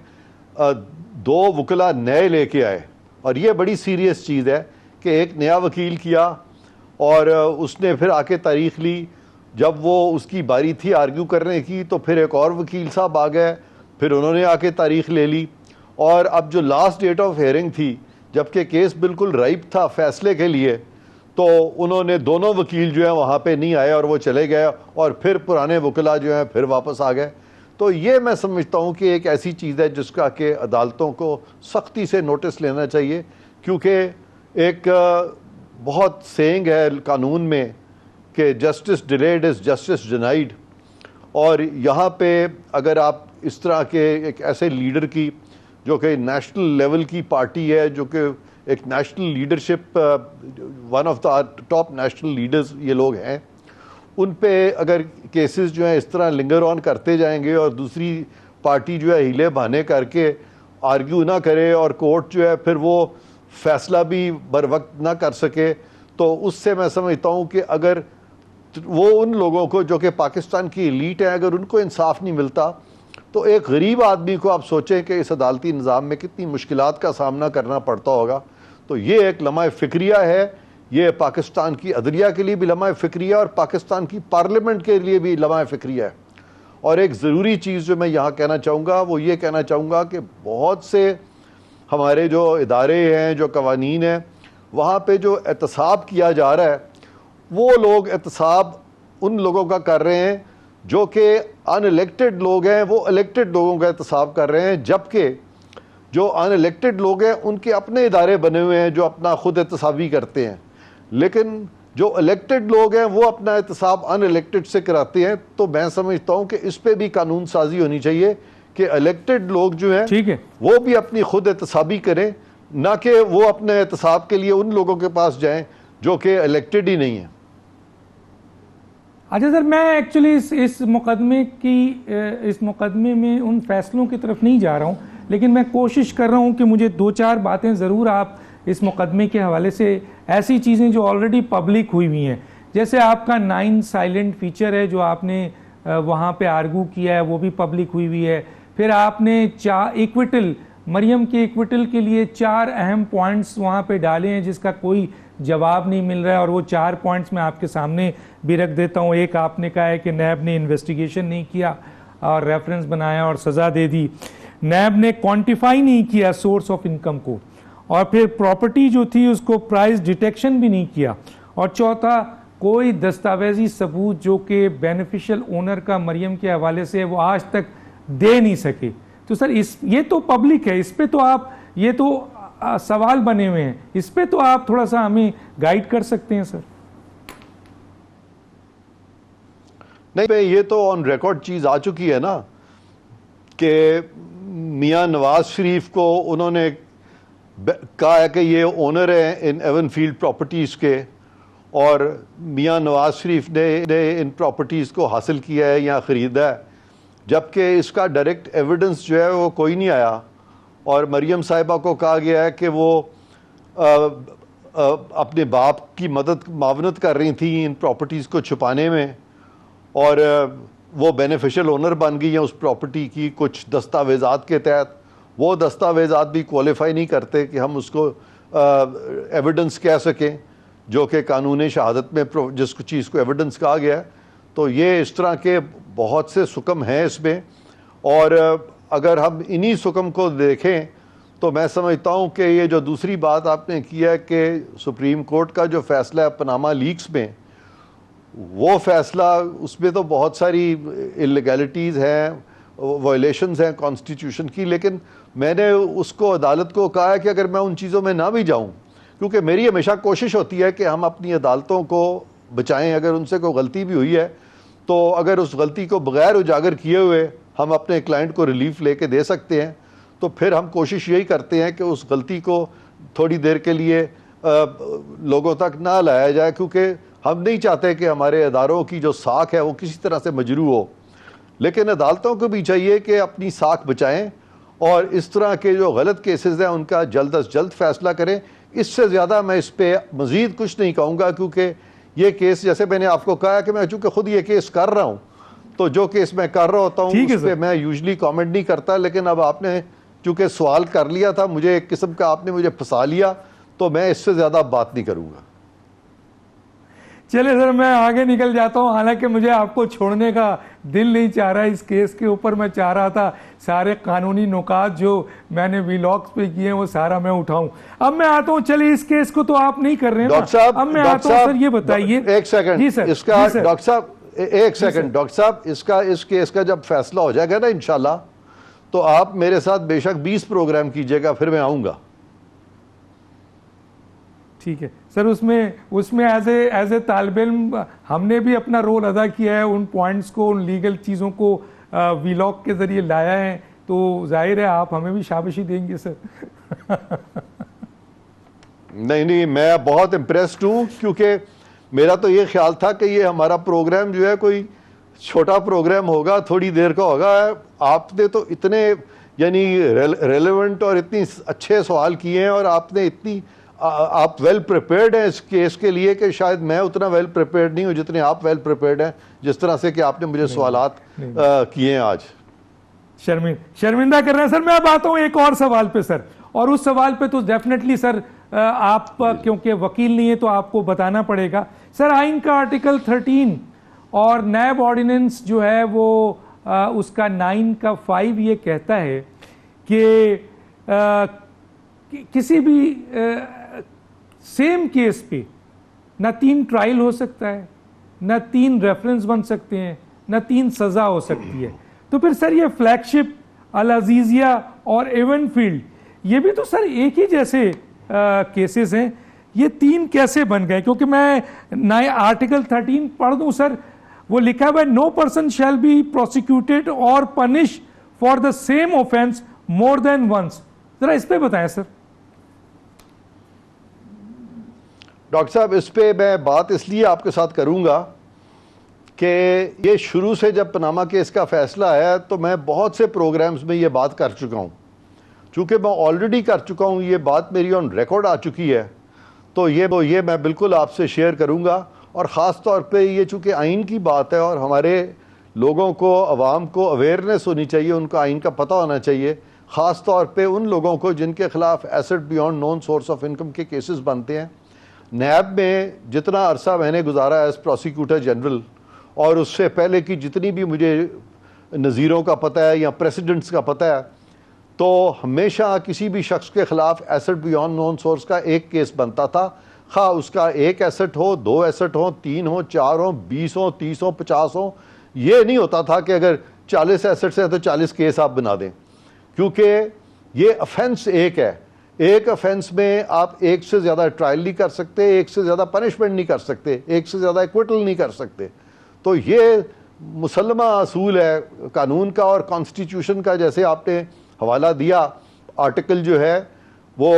2 وکلا نئے لے کے آئے, اور یہ بڑی سیریس چیز ہے کہ ایک نیا وکیل کیا اور اس نے پھر آ کے تاریخ لی. جب وہ اس کی باری تھی آرگیو کرنے کی تو پھر ایک اور وکیل صاحب آ گئے, پھر انہوں نے آ کے تاریخ لے لی, اور اب جو لاسٹ ڈیٹ آف ہیئرنگ تھی جبکہ کیس بالکل رائپ تھا فیصلے کے لیے, تو انہوں نے دونوں وکیل جو ہیں وہاں پہ نہیں آئے اور وہ چلے گئے, اور پھر پرانے وکلا جو ہیں پھر واپس آ گئے. تو یہ میں سمجھتا ہوں کہ ایک ایسی چیز ہے جس کا کہ عدالتوں کو سختی سے نوٹس لینا چاہیے, کیونکہ ایک بہت سینگ ہے قانون میں کہ جسٹس ڈیلیڈ از جسٹس ڈینائیڈ, اور یہاں پہ اگر آپ اس طرح کے ایک ایسے لیڈر کی جو کہ نیشنل لیول کی پارٹی ہے, جو کہ ایک national leadership, one of the top national leaders یہ لوگ ہیں, ان پہ اگر کیسز جو ہیں اس طرح لنگر آن کرتے جائیں گے اور دوسری پارٹی جو ہے ہیلے بہانے کر کے آرگیو نہ کرے اور کورٹ جو ہے پھر وہ فیصلہ بھی بر وقت نہ کر سکے, تو اس سے میں سمجھتا ہوں کہ اگر وہ ان لوگوں کو جو کہ پاکستان کی ایلیٹ ہیں اگر ان کو انصاف نہیں ملتا تو ایک غریب آدمی کو آپ سوچیں کہ اس عدالتی نظام میں کتنی مشکلات کا سامنا کرنا پڑتا ہوگا. تو یہ ایک لمحہ فکریہ ہے, یہ پاکستان کی عدلیہ کے لیے بھی لمحہ فکریہ اور پاکستان کی پارلیمنٹ کے لیے بھی لمحہ فکریہ ہے. اور ایک ضروری چیز جو میں یہاں کہنا چاہوں گا وہ یہ کہنا چاہوں گا کہ بہت سے ہمارے جو ادارے ہیں, جو قوانین ہیں, وہاں پہ جو احتساب کیا جا رہا ہے وہ لوگ احتساب ان لوگوں کا کر رہے ہیں جو کہ ان الیکٹڈ لوگ ہیں, وہ الیکٹڈ لوگوں کا احتساب کر رہے ہیں, جبکہ جو ان الیکٹڈ لوگ ہیں ان کے اپنے ادارے بنے ہوئے ہیں جو اپنا خود احتسابی کرتے ہیں, لیکن جو الیکٹڈ لوگ ہیں وہ اپنا احتساب ان الیکٹڈ سے کراتے ہیں. تو میں سمجھتا ہوں کہ اس پہ بھی قانون سازی ہونی چاہیے کہ الیکٹڈ لوگ جو ہیں وہ بھی اپنی خود احتسابی کریں, نہ کہ وہ اپنے احتساب کے لیے ان لوگوں کے پاس جائیں جو کہ الیکٹڈ ہی نہیں ہیں. اچھا سر, میں ایکچولی اس مقدمے میں ان فیصلوں کی طرف نہیں جا رہا ہوں, لیکن میں کوشش کر رہا ہوں کہ مجھے 2-4 باتیں ضرور آپ اس مقدمے کے حوالے سے, ایسی چیزیں جو آلریڈی پبلک ہوئی ہوئی ہیں, جیسے آپ کا 9 سائلنٹ فیچر ہے جو آپ نے وہاں پہ آرگو کیا ہے وہ بھی پبلک ہوئی ہوئی ہے. پھر آپ نے ایکویٹل مریم کے ایکویٹل کے لیے 4 اہم پوائنٹس وہاں پہ ڈالے ہیں جس کا کوئی جواب نہیں مل رہا ہے, اور وہ 4 پوائنٹس میں آپ کے سامنے بھی رکھ دیتا ہوں. ایک آپ نے کہا ہے کہ نیب نے انویسٹیگیشن نہیں کیا اور ریفرنس بنایا اور سزا دے دی. نیب نے کوانٹیفائی نہیں کیا سورس آف انکم کو, اور پھر پراپرٹی جو تھی اس کو پرائز ڈیٹیکشن بھی نہیں کیا, اور چوتھا کوئی دستاویزی ثبوت جو کہ بینیفیشل اونر کا مریم کے حوالے سے وہ آج تک دے نہیں سکے. تو سر یہ تو پبلک ہے, اس پہ تو آپ, یہ تو سوال بنے ہوئے ہیں, اس پہ تو آپ تھوڑا سا ہمیں گائیڈ کر سکتے ہیں سر. نہیں, یہ تو آن ریکارڈ چیز آ چکی ہے نا کہ میاں نواز شریف کو انہوں نے کہا ہے کہ یہ اونر ہیں ان ایون فیلڈ پراپرٹیز کے, اور میاں نواز شریف نے ان پراپرٹیز کو حاصل کیا ہے یا خریدا ہے, جبکہ اس کا ڈائریکٹ ایویڈنس جو ہے وہ کوئی نہیں آیا. اور مریم صاحبہ کو کہا گیا ہے کہ وہ اپنے باپ کی معاونت کر رہی تھیں ان پراپرٹیز کو چھپانے میں, اور وہ بینیفیشل اونر بن گئی ہیں اس پراپرٹی کی کچھ دستاویزات کے تحت. وہ دستاویزات بھی کوالیفائی نہیں کرتے کہ ہم اس کو ایویڈنس کہہ سکیں, جو کہ قانون شہادت میں جس چیز کو ایویڈنس کہا گیا ہے. تو یہ اس طرح کے بہت سے سکم ہیں اس میں, اور اگر ہم انہی سکم کو دیکھیں تو میں سمجھتا ہوں کہ یہ جو دوسری بات آپ نے کی ہے کہ سپریم کورٹ کا جو فیصلہ ہے پاناما لیکس میں, وہ فیصلہ اس میں تو بہت ساری اللیگیلٹیز ہیں, وائلیشنز ہیں کانسٹیٹیوشن کی, لیکن میں نے اس کو عدالت کو کہا ہے کہ اگر میں ان چیزوں میں نہ بھی جاؤں, کیونکہ میری ہمیشہ کوشش ہوتی ہے کہ ہم اپنی عدالتوں کو بچائیں. اگر ان سے کوئی غلطی بھی ہوئی ہے تو اگر اس غلطی کو بغیر اجاگر کیے ہوئے ہم اپنے کلائنٹ کو ریلیف لے کے دے سکتے ہیں, تو پھر ہم کوشش یہی کرتے ہیں کہ اس غلطی کو تھوڑی دیر کے لیے لوگوں تک نہ لایا جائے, کیونکہ ہم نہیں چاہتے کہ ہمارے اداروں کی جو ساکھ ہے وہ کسی طرح سے مجروح ہو. لیکن عدالتوں کو بھی چاہیے کہ اپنی ساکھ بچائیں اور اس طرح کے جو غلط کیسز ہیں ان کا جلد از جلد فیصلہ کریں. اس سے زیادہ میں اس پہ مزید کچھ نہیں کہوں گا, کیونکہ یہ کیس, جیسے میں نے آپ کو کہا کہ میں چونکہ خود یہ کیس کر رہا ہوں, تو جو کیس میں کر رہا ہوتا ہوں اس پہ میں یوزلی کامنٹ نہیں کرتا. لیکن اب آپ نے چونکہ سوال کر لیا تھا, مجھے ایک قسم کا آپ نے مجھے پھنسا لیا, تو میں اس سے زیادہ بات نہیں کروں گا. چلے سر, میں آگے نکل جاتا ہوں, حالانکہ مجھے آپ کو چھوڑنے کا دل نہیں چاہ رہا اس کیس کے اوپر. میں چاہ رہا تھا سارے قانونی نکات جو میں نے ویلاگز پہ کیے ہیں وہ سارا میں اٹھاؤں. اب میں آتا ہوں, چلے اس کیس کو تو آپ نہیں کر رہے ہیں ڈاکٹر صاحب, اب میں آتا ہوں سر, یہ بتائیے ایک سیکنڈ, جی سر, اس کا ڈاکٹر صاحب ایک سیکنڈ, ڈاکٹر صاحب اس کیس کا جب فیصلہ ہو جائے گا نا انشاءاللہ, تو آپ میرے ساتھ بے شک 20 پروگرام کیجئے گا, پھر میں آؤں گا. ٹھیک ہے سر, اس میں ایز اے طالب علم ہم نے بھی اپنا رول ادا کیا ہے, ان پوائنٹس کو, ان لیگل چیزوں کو ویلاگ کے ذریعے لایا ہے, تو ظاہر ہے آپ ہمیں بھی شاباشی دیں گے سر. نہیں, میں بہت امپریسڈ ہوں, کیونکہ میرا تو یہ خیال تھا کہ یہ ہمارا پروگرام جو ہے کوئی چھوٹا پروگرام ہوگا, تھوڑی دیر کا ہوگا. آپ نے تو اتنے یعنی ریلیونٹ اور اتنی اچھے سوال کیے ہیں, اور آپ ویل پریپیئرڈ ہیں اس کیس کے لیے, کہ شاید میں اتنا ویل پریپیئرڈ نہیں ہوں جتنے آپ ویل پریپیئرڈ ہیں, جس طرح سے کہ آپ نے مجھے سوالات کیے ہیں آج. شرمندہ کر رہے ہیں سر. میں اب آتا ہوں ایک اور سوال پہ سر, اور اس سوال پہ تو ڈیفینیٹلی سر آپ کیونکہ وکیل نہیں ہے تو آپ کو بتانا پڑے گا. سر آئین کا آرٹیکل 13 اور نیب آرڈیننس جو ہے وہ اس کا 9 کا 5 یہ کہتا ہے کہ کسی بھی سیم کیس پہ نہ 3 ٹرائل ہو سکتا ہے, نہ 3 ریفرنس بن سکتے ہیں, نہ 3 سزا ہو سکتی ہے. تو پھر سر یہ فلیگ شپ, العزیزیہ اور ایون فیلڈ, یہ بھی تو سر ایک ہی جیسے کیسز ہیں, یہ 3 کیسے بن گئے؟ کیونکہ میں آرٹیکل 13 پڑھ دوں سر, وہ لکھا ہوا ہے no person shall be prosecuted or punished for the same offense more than once. ذرا اس پہ بتائیں سر. ڈاکٹر صاحب اس پہ میں بات اس لیے آپ کے ساتھ کروں گا کہ یہ شروع سے جب پاناما کیس کا فیصلہ آیا تو میں بہت سے پروگرامز میں یہ بات کر چکا ہوں. چونکہ میں آلریڈی کر چکا ہوں, یہ بات میری آن ریکارڈ آ چکی ہے, تو یہ میں بالکل آپ سے شیئر کروں گا. اور خاص طور پہ یہ چونکہ آئین کی بات ہے اور ہمارے لوگوں کو, عوام کو اویئرنیس ہونی چاہیے, ان کو آئین کا پتہ ہونا چاہیے, خاص طور پہ ان لوگوں کو جن کے خلاف asset beyond known source of income کے کیسز بنتے ہیں. نیب میں جتنا عرصہ میں نے گزارا ایز پروسیکیوٹر جنرل اور اس سے پہلے کی جتنی بھی مجھے نظیروں کا پتہ ہے یا پریسیڈنٹس کا پتہ ہے, تو ہمیشہ کسی بھی شخص کے خلاف ایسٹ بیونڈ نون سورس کا ایک کیس بنتا تھا, خواہ اس کا ایک ایسٹ ہو, 2 ایسٹ ہو, 3 ہو, 4 ہو, 20 ہو, 30 ہو, 50 ہو. یہ نہیں ہوتا تھا کہ اگر 40 ایسٹس ہیں تو 40 کیس آپ بنا دیں, کیونکہ یہ افینس ایک ہے. ایک افینس میں آپ ایک سے زیادہ ٹرائل نہیں کر سکتے, ایک سے زیادہ پنشمنٹ نہیں کر سکتے, ایک سے زیادہ ایکوٹل نہیں کر سکتے. تو یہ مسلمہ اصول ہے قانون کا اور کانسٹیٹیوشن کا. جیسے آپ نے حوالہ دیا, آرٹیکل جو ہے وہ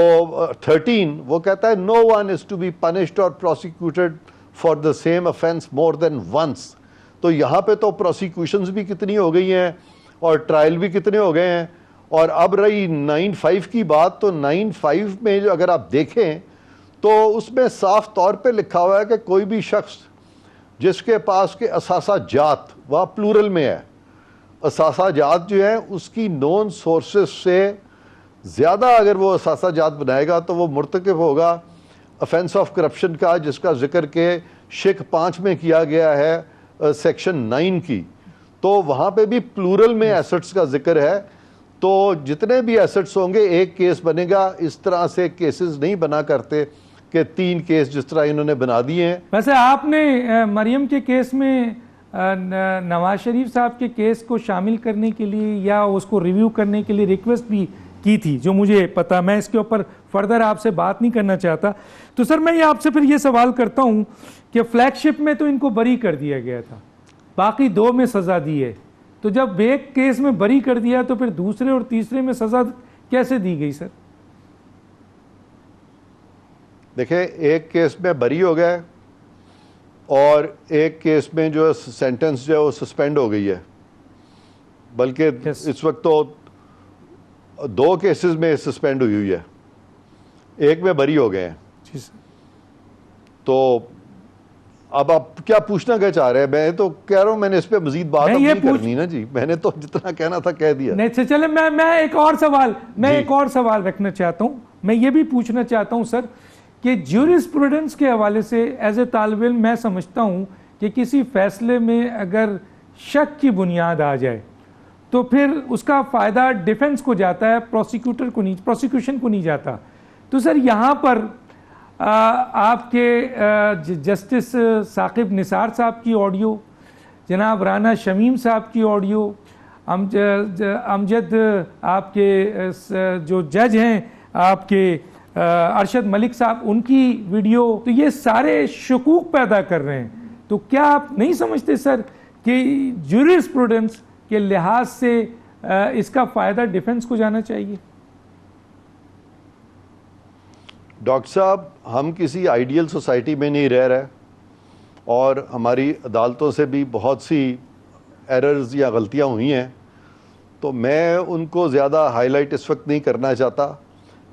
13 وہ کہتا ہے no one is to be punished or prosecuted for the same offense more than once. تو یہاں پہ تو پروسیکیوشنز بھی کتنی ہو گئی ہیں اور ٹرائل بھی کتنے ہو گئے ہیں. اور اب رہی 9(5) کی بات, تو 9(5) میں اگر آپ دیکھیں تو اس میں صاف طور پہ لکھا ہوا ہے کہ کوئی بھی شخص جس کے پاس کے اثاثہ جات, وہ پلورل میں ہے, اثاثہ جات جو ہیں اس کی نون سورسز سے زیادہ اگر وہ اثاثہ جات بنائے گا تو وہ مرتکب ہوگا افینس آف کرپشن کا, جس کا ذکر کہ شک 5 میں کیا گیا ہے سیکشن 9 کی. تو وہاں پہ بھی پلورل میں ایسٹس کا ذکر ہے. تو جتنے بھی ایسٹس ہوں گے ایک کیس بنے گا. اس طرح سے کیسز نہیں بنا کرتے کہ 3 کیس جس طرح انہوں نے بنا دیے ہیں. ویسے آپ نے مریم کے کیس میں نواز شریف صاحب کے کیس کو شامل کرنے کے لیے یا اس کو ریویو کرنے کے لیے ریکویسٹ بھی کی تھی, جو مجھے پتا, میں اس کے اوپر فردر آپ سے بات نہیں کرنا چاہتا. تو سر میں آپ سے پھر یہ سوال کرتا ہوں کہ فلیگ شپ میں تو ان کو بری کر دیا گیا تھا, باقی 2 میں سزا دی ہے, تو جب ایک کیس میں بری کر دیا تو پھر دوسرے اور تیسرے میں سزا کیسے دی گئی سر؟ دیکھیں, ایک کیس میں بری ہو گئے اور ایک کیس میں جو سینٹنس جو ہے وہ سسپینڈ ہو گئی ہے. بلکہ اس وقت تو 2 کیسز میں سسپینڈ ہوئی ہے, ایک میں بری ہو گئے ہیں. جی سر. تو اب آپ کیا پوچھنا کیا چاہ رہے ہیں؟ میں تو کہہ رہا ہوں میں نے اس پہ مزید بات نہیں کرنی نا جی, میں نے تو جتنا کہنا تھا کہہ دیا. نہیں چلے میں ایک اور سوال رکھنا چاہتا ہوں. میں یہ بھی پوچھنا چاہتا ہوں سر کہ جیورسپروڈنس کے حوالے سے ایز اے طالب علم میں سمجھتا ہوں کہ کسی فیصلے میں اگر شک کی بنیاد آ جائے تو پھر اس کا فائدہ ڈیفنس کو جاتا ہے, پروسیکیوشن کو نہیں جاتا. تو سر یہاں پر آپ کے جسٹس ثاقب نثار صاحب کی آڈیو, جناب رانا شمیم صاحب کی آڈیو, امجد آپ کے جو جج ہیں آپ کے ارشد ملک صاحب, ان کی ویڈیو, تو یہ سارے شکوک پیدا کر رہے ہیں. تو کیا آپ نہیں سمجھتے سر کہ جیورسپروڈنس کے لحاظ سے اس کا فائدہ ڈیفنس کو جانا چاہیے؟ ڈاکٹر صاحب, ہم کسی آئیڈیل سوسائٹی میں نہیں رہ رہے اور ہماری عدالتوں سے بھی بہت سی ایررز یا غلطیاں ہوئی ہیں, تو میں ان کو زیادہ ہائی لائٹ اس وقت نہیں کرنا چاہتا.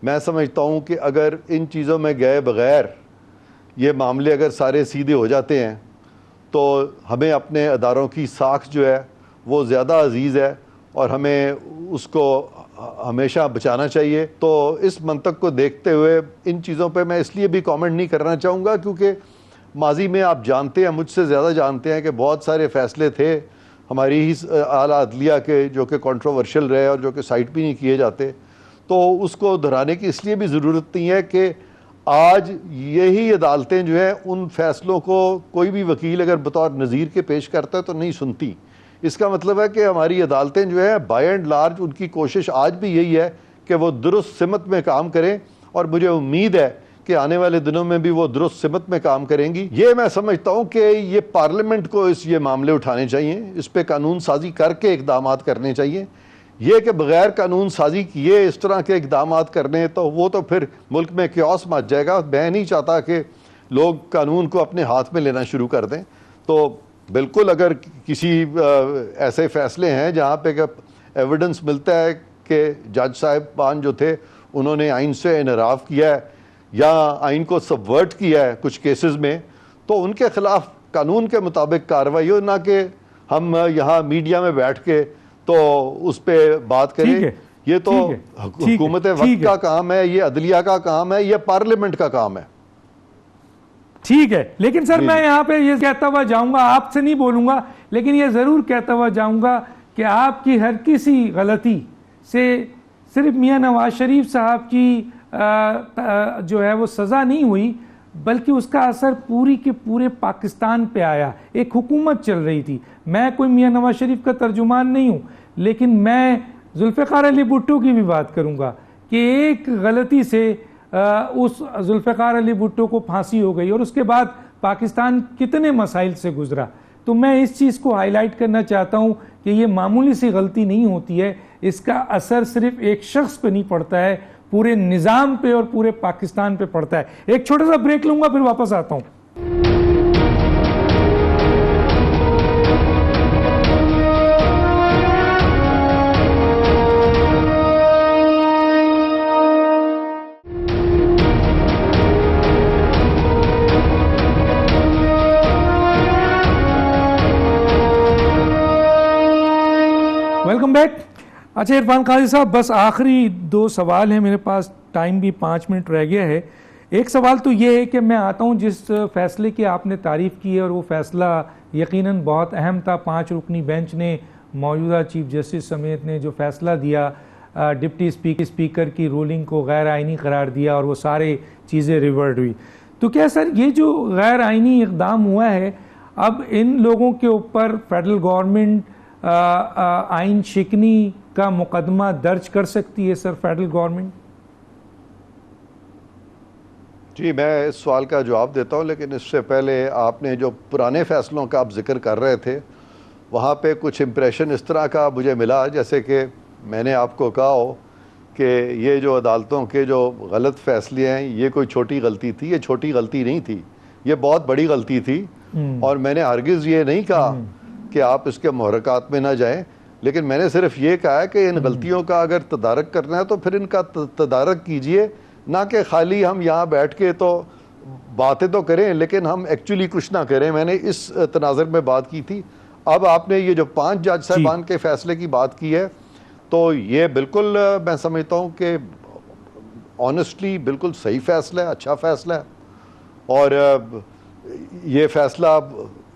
میں سمجھتا ہوں کہ اگر ان چیزوں میں گئے بغیر یہ معاملے اگر سارے سیدھے ہو جاتے ہیں تو ہمیں اپنے اداروں کی ساکھ جو ہے وہ زیادہ عزیز ہے اور ہمیں اس کو ہمیشہ بچانا چاہیے. تو اس منطق کو دیکھتے ہوئے ان چیزوں پہ میں اس لیے بھی کامنٹ نہیں کرنا چاہوں گا کیونکہ ماضی میں آپ جانتے ہیں, مجھ سے زیادہ جانتے ہیں کہ بہت سارے فیصلے تھے ہماری ہی اعلیٰ عدلیہ کے جو کہ کنٹروورشل رہے اور جو کہ سائٹ بھی نہیں کیے جاتے. تو اس کو دہرانے کی اس لیے بھی ضرورت نہیں ہے کہ آج یہی عدالتیں جو ہیں ان فیصلوں کو کوئی بھی وکیل اگر بطور نظیر کے پیش کرتا ہے تو نہیں سنتی. اس کا مطلب ہے کہ ہماری عدالتیں جو ہیں بائی اینڈ لارج ان کی کوشش آج بھی یہی ہے کہ وہ درست سمت میں کام کریں, اور مجھے امید ہے کہ آنے والے دنوں میں بھی وہ درست سمت میں کام کریں گی. یہ میں سمجھتا ہوں کہ یہ پارلیمنٹ کو یہ معاملے اٹھانے چاہیے, اس پہ قانون سازی کر کے اقدامات کرنے چاہیے. یہ کہ بغیر قانون سازی کیے اس طرح کے اقدامات کرنے تو وہ تو پھر ملک میں کیوس مچ جائے گا. میں نہیں چاہتا کہ لوگ قانون کو اپنے ہاتھ میں لینا شروع کر دیں. تو بالکل اگر کسی ایسے فیصلے ہیں جہاں پہ ایویڈنس ملتا ہے کہ جج صاحبان جو تھے انہوں نے آئین سے انحراف کیا ہے یا آئین کو سبورٹ کیا ہے کچھ کیسز میں, تو ان کے خلاف قانون کے مطابق کارروائی ہو, نہ کہ ہم یہاں میڈیا میں بیٹھ کے تو اس پہ بات کریں. یہ تو حکومت وقت کا کام ہے، یہ عدلیہ کا کام ہے، یہ پارلیمنٹ کا کام ہے. ٹھیک ہے، لیکن سر میں یہاں پہ یہ کہتا ہوا جاؤں گا، آپ سے نہیں بولوں گا، لیکن یہ ضرور کہتا ہوا جاؤں گا کہ آپ کی ہر کسی غلطی سے صرف میاں نواز شریف صاحب کی جو ہے وہ سزا نہیں ہوئی، بلکہ اس کا اثر پوری کے پورے پاکستان پہ آیا. ایک حکومت چل رہی تھی. میں کوئی میاں نواز شریف کا ترجمان نہیں ہوں، لیکن میں ذوالفقار علی بھٹو کی بھی بات کروں گا کہ ایک غلطی سے اس ذوالفقار علی بھٹو کو پھانسی ہو گئی اور اس کے بعد پاکستان کتنے مسائل سے گزرا. تو میں اس چیز کو ہائی لائٹ کرنا چاہتا ہوں کہ یہ معمولی سی غلطی نہیں ہوتی ہے، اس کا اثر صرف ایک شخص پہ نہیں پڑتا ہے، پورے نظام پہ اور پورے پاکستان پہ پڑتا ہے. ایک چھوٹا سا بریک لوں گا، پھر واپس آتا ہوں. Welcome back. اچھا عرفان قاضی صاحب، بس آخری 2 سوال ہیں میرے پاس، ٹائم بھی 5 منٹ رہ گیا ہے. ایک سوال تو یہ ہے کہ میں آتا ہوں جس فیصلے کی آپ نے تعریف کی ہے اور وہ فیصلہ یقیناً بہت اہم تھا. 5 رکنی بینچ نے موجودہ چیف جسٹس سمیت نے جو فیصلہ دیا، ڈپٹی اسپیکر کی رولنگ کو غیر آئینی قرار دیا اور وہ سارے چیزیں ریورٹ ہوئی. تو کیا سر یہ جو غیر آئینی اقدام ہوا ہے، اب ان لوگوں کے اوپر فیڈرل گورنمنٹ آئین شکنی کا مقدمہ درج کر سکتی ہے سر فیڈرل گورنمنٹ؟ جی میں اس سوال کا جواب دیتا ہوں، لیکن اس سے پہلے آپ نے جو پرانے فیصلوں کا آپ ذکر کر رہے تھے، وہاں پہ کچھ امپریشن اس طرح کا مجھے ملا جیسے کہ میں نے آپ کو کہا ہو کہ یہ جو عدالتوں کے جو غلط فیصلے ہیں یہ کوئی چھوٹی غلطی تھی. یہ چھوٹی غلطی نہیں تھی، یہ بہت بڑی غلطی تھی. اور میں نے ہرگز یہ نہیں کہا کہ آپ اس کے محرکات میں نہ جائیں، لیکن میں نے صرف یہ کہا ہے کہ ان غلطیوں کا اگر تدارک کرنا ہے تو پھر ان کا تدارک کیجئے، نہ کہ خالی ہم یہاں بیٹھ کے تو باتیں تو کریں لیکن ہم ایکچولی کچھ نہ کریں. میں نے اس تناظر میں بات کی تھی. اب آپ نے یہ جو 5 جج صاحبان کے فیصلے کی بات کی ہے، تو یہ بالکل میں سمجھتا ہوں کہ آنیسٹلی بالکل صحیح فیصلہ ہے، اچھا فیصلہ ہے. اور یہ فیصلہ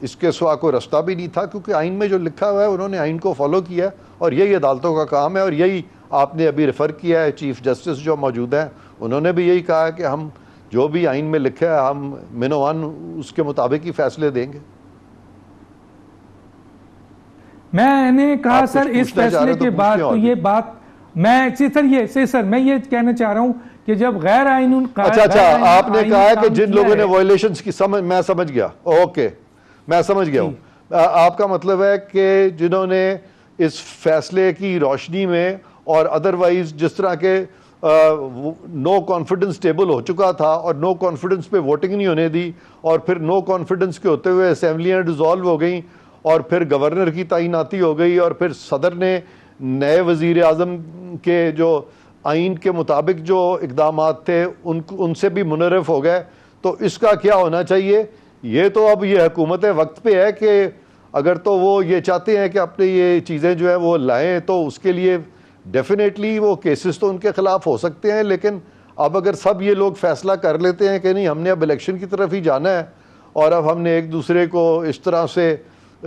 اس کے سوا کوئی رستہ بھی نہیں تھا، کیونکہ آئین میں جو لکھا ہوا ہے انہوں نے آئین کو فالو کیا ہے، اور یہی عدالتوں کا کام ہے. اور یہی آپ نے ابھی ریفر کیا ہے، چیف جسٹس جو موجود ہیں انہوں نے بھی یہی کہا ہے کہ ہم جو بھی آئین میں لکھا ہے ہم منوان اس کے مطابق ہی فیصلے دیں گے. میں نے کہا سر اس فیصلے کے بعد تو یہ بات میں سر میں یہ کہنا چاہ رہا ہوں کہ جب غیر آئین اچھا آپ نے کہا ہے کہ جن لوگوں نے وائلیشنز کی میں سمجھ گیا، اوکے میں سمجھ گیا ہوں. آپ کا مطلب ہے کہ جنہوں نے اس فیصلے کی روشنی میں اور ادروائز جس طرح کے نو کانفیڈنس ٹیبل ہو چکا تھا اور نو کانفیڈنس پہ ووٹنگ نہیں ہونے دی، اور پھر نو کانفیڈنس کے ہوتے ہوئے اسمبلیاں ڈیزالو ہو گئیں، اور پھر گورنر کی تعیناتی ہو گئی، اور پھر صدر نے نئے وزیر اعظم کے جو آئین کے مطابق جو اقدامات تھے ان سے بھی منحرف ہو گئے. تو اس کا کیا ہونا چاہیے؟ یہ تو اب یہ حکومت وقت پہ ہے کہ اگر تو وہ یہ چاہتے ہیں کہ اپنے یہ چیزیں جو ہے وہ لائیں تو اس کے لیے ڈیفینیٹلی وہ کیسز تو ان کے خلاف ہو سکتے ہیں. لیکن اب اگر سب یہ لوگ فیصلہ کر لیتے ہیں کہ نہیں ہم نے اب الیکشن کی طرف ہی جانا ہے اور اب ہم نے ایک دوسرے کو اس طرح سے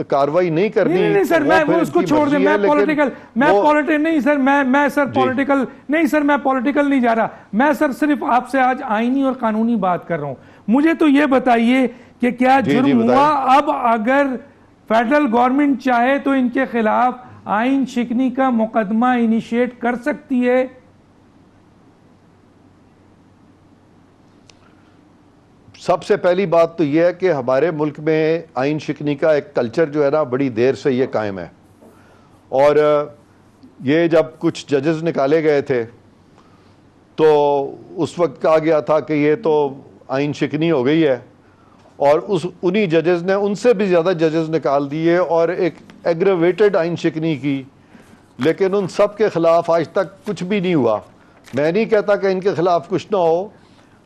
کاروائی نہیں کرنی، نہیں سر میں اس کو چھوڑ دیں، میں پولیٹیکل نہیں سر، میں سر پولیٹیکل نہیں سر، میں پولیٹیکل نہیں جا رہا. میں سر صرف آپ سے آج آئینی اور قانونی بات کر رہا ہوں. مجھے تو یہ بتائیے کہ کیا جرم ہوا؟ اب اگر فیڈرل گورنمنٹ چاہے تو ان کے خلاف آئین شکنی کا مقدمہ انیشیٹ کر سکتی ہے؟ سب سے پہلی بات تو یہ ہے کہ ہمارے ملک میں آئین شکنی کا ایک کلچر جو ہے نا بڑی دیر سے یہ قائم ہے. اور یہ جب کچھ ججز نکالے گئے تھے تو اس وقت کہا گیا تھا کہ یہ تو آئین شکنی ہو گئی ہے، اور انہی ججز نے ان سے بھی زیادہ ججز نکال دیے اور ایک ایگریویٹڈ آئین شکنی کی. لیکن ان سب کے خلاف آج تک کچھ بھی نہیں ہوا. میں نہیں کہتا کہ ان کے خلاف کچھ نہ ہو،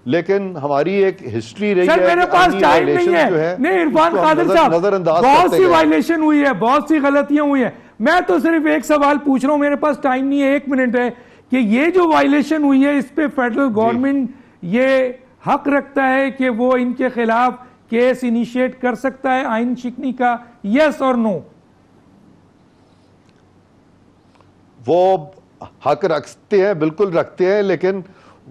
لیکن ہماری ایک ہسٹری رہی ہے. سر میرے پاس ٹائم نہیں ہے. نہیں عرفان قادر صاحب، بہت سی وائلیشن ہوئی ہے، بہت سی غلطیاں ہوئی ہیں. میں تو صرف ایک سوال پوچھ رہا ہوں, میرے پاس ٹائم نہیں ہے, 1 منٹ ہے, کہ یہ جو وائلیشن ہوئی ہے اس پہ فیڈرل گورنمنٹ یہ حق رکھتا ہے کہ وہ ان کے خلاف کیس انیشیٹ کر سکتا ہے آئین شکنی کا, یس اور نو؟ وہ حق رکھتے ہیں, بالکل رکھتے ہیں, لیکن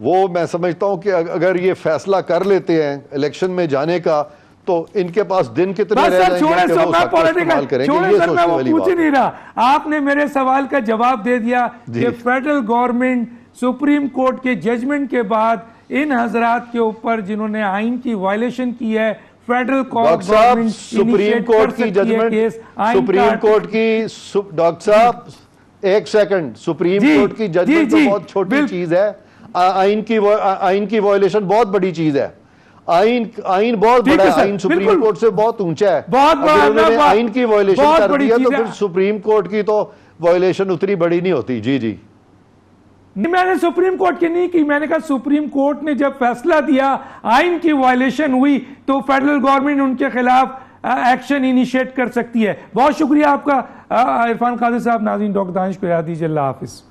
وہ میں سمجھتا ہوں کہ اگر یہ فیصلہ کر لیتے ہیں الیکشن میں جانے کا تو ان کے پاس دن کتنے رہ جائیں گے کہ وہ سخت استعمال کریں گے. یہ سوچنے والی بات نہیں رہا, آپ نے میرے سوال کا جواب دے دیا کہ فیڈرل گورنمنٹ سپریم کورٹ کے ججمنٹ کے بعد ان حضرات کے اوپر جنہوں نے آئین کی وائلیشن کی ہے, فیڈرل گورنمنٹ سپریم کورٹ کی ججمنٹ, سپریم کورٹ کی, ڈاکٹر صاحب ایک سیکنڈ, سپریم کورٹ کی ججمنٹ تو بہت چھوٹی چیز ہے, آئین کی وائلیشن بہت بڑی چیز ہے. آئین بہت بڑا ہے, آئین سپریم کورٹ سے بہت اونچا ہے. اگر انہوں نے آئین کی وائلیشن کر دیا تو پھر سپریم کورٹ کی تو وائلیشن اتنی بڑی نہیں ہوتی. جی جی, میں نے سپریم کورٹ کی نہیں کی, میں نے کہا سپریم کورٹ نے جب فیصلہ دیا آئین کی وائلیشن ہوئی تو فیڈرل گورنمنٹ ان کے خلاف ایکشن انیشیٹ کر سکتی ہے. بہت شکریہ آپ کا عرفان قادری صاحب. ناظرین ڈاکٹر دانش کو یاد دیجیے. اللہ حافظ.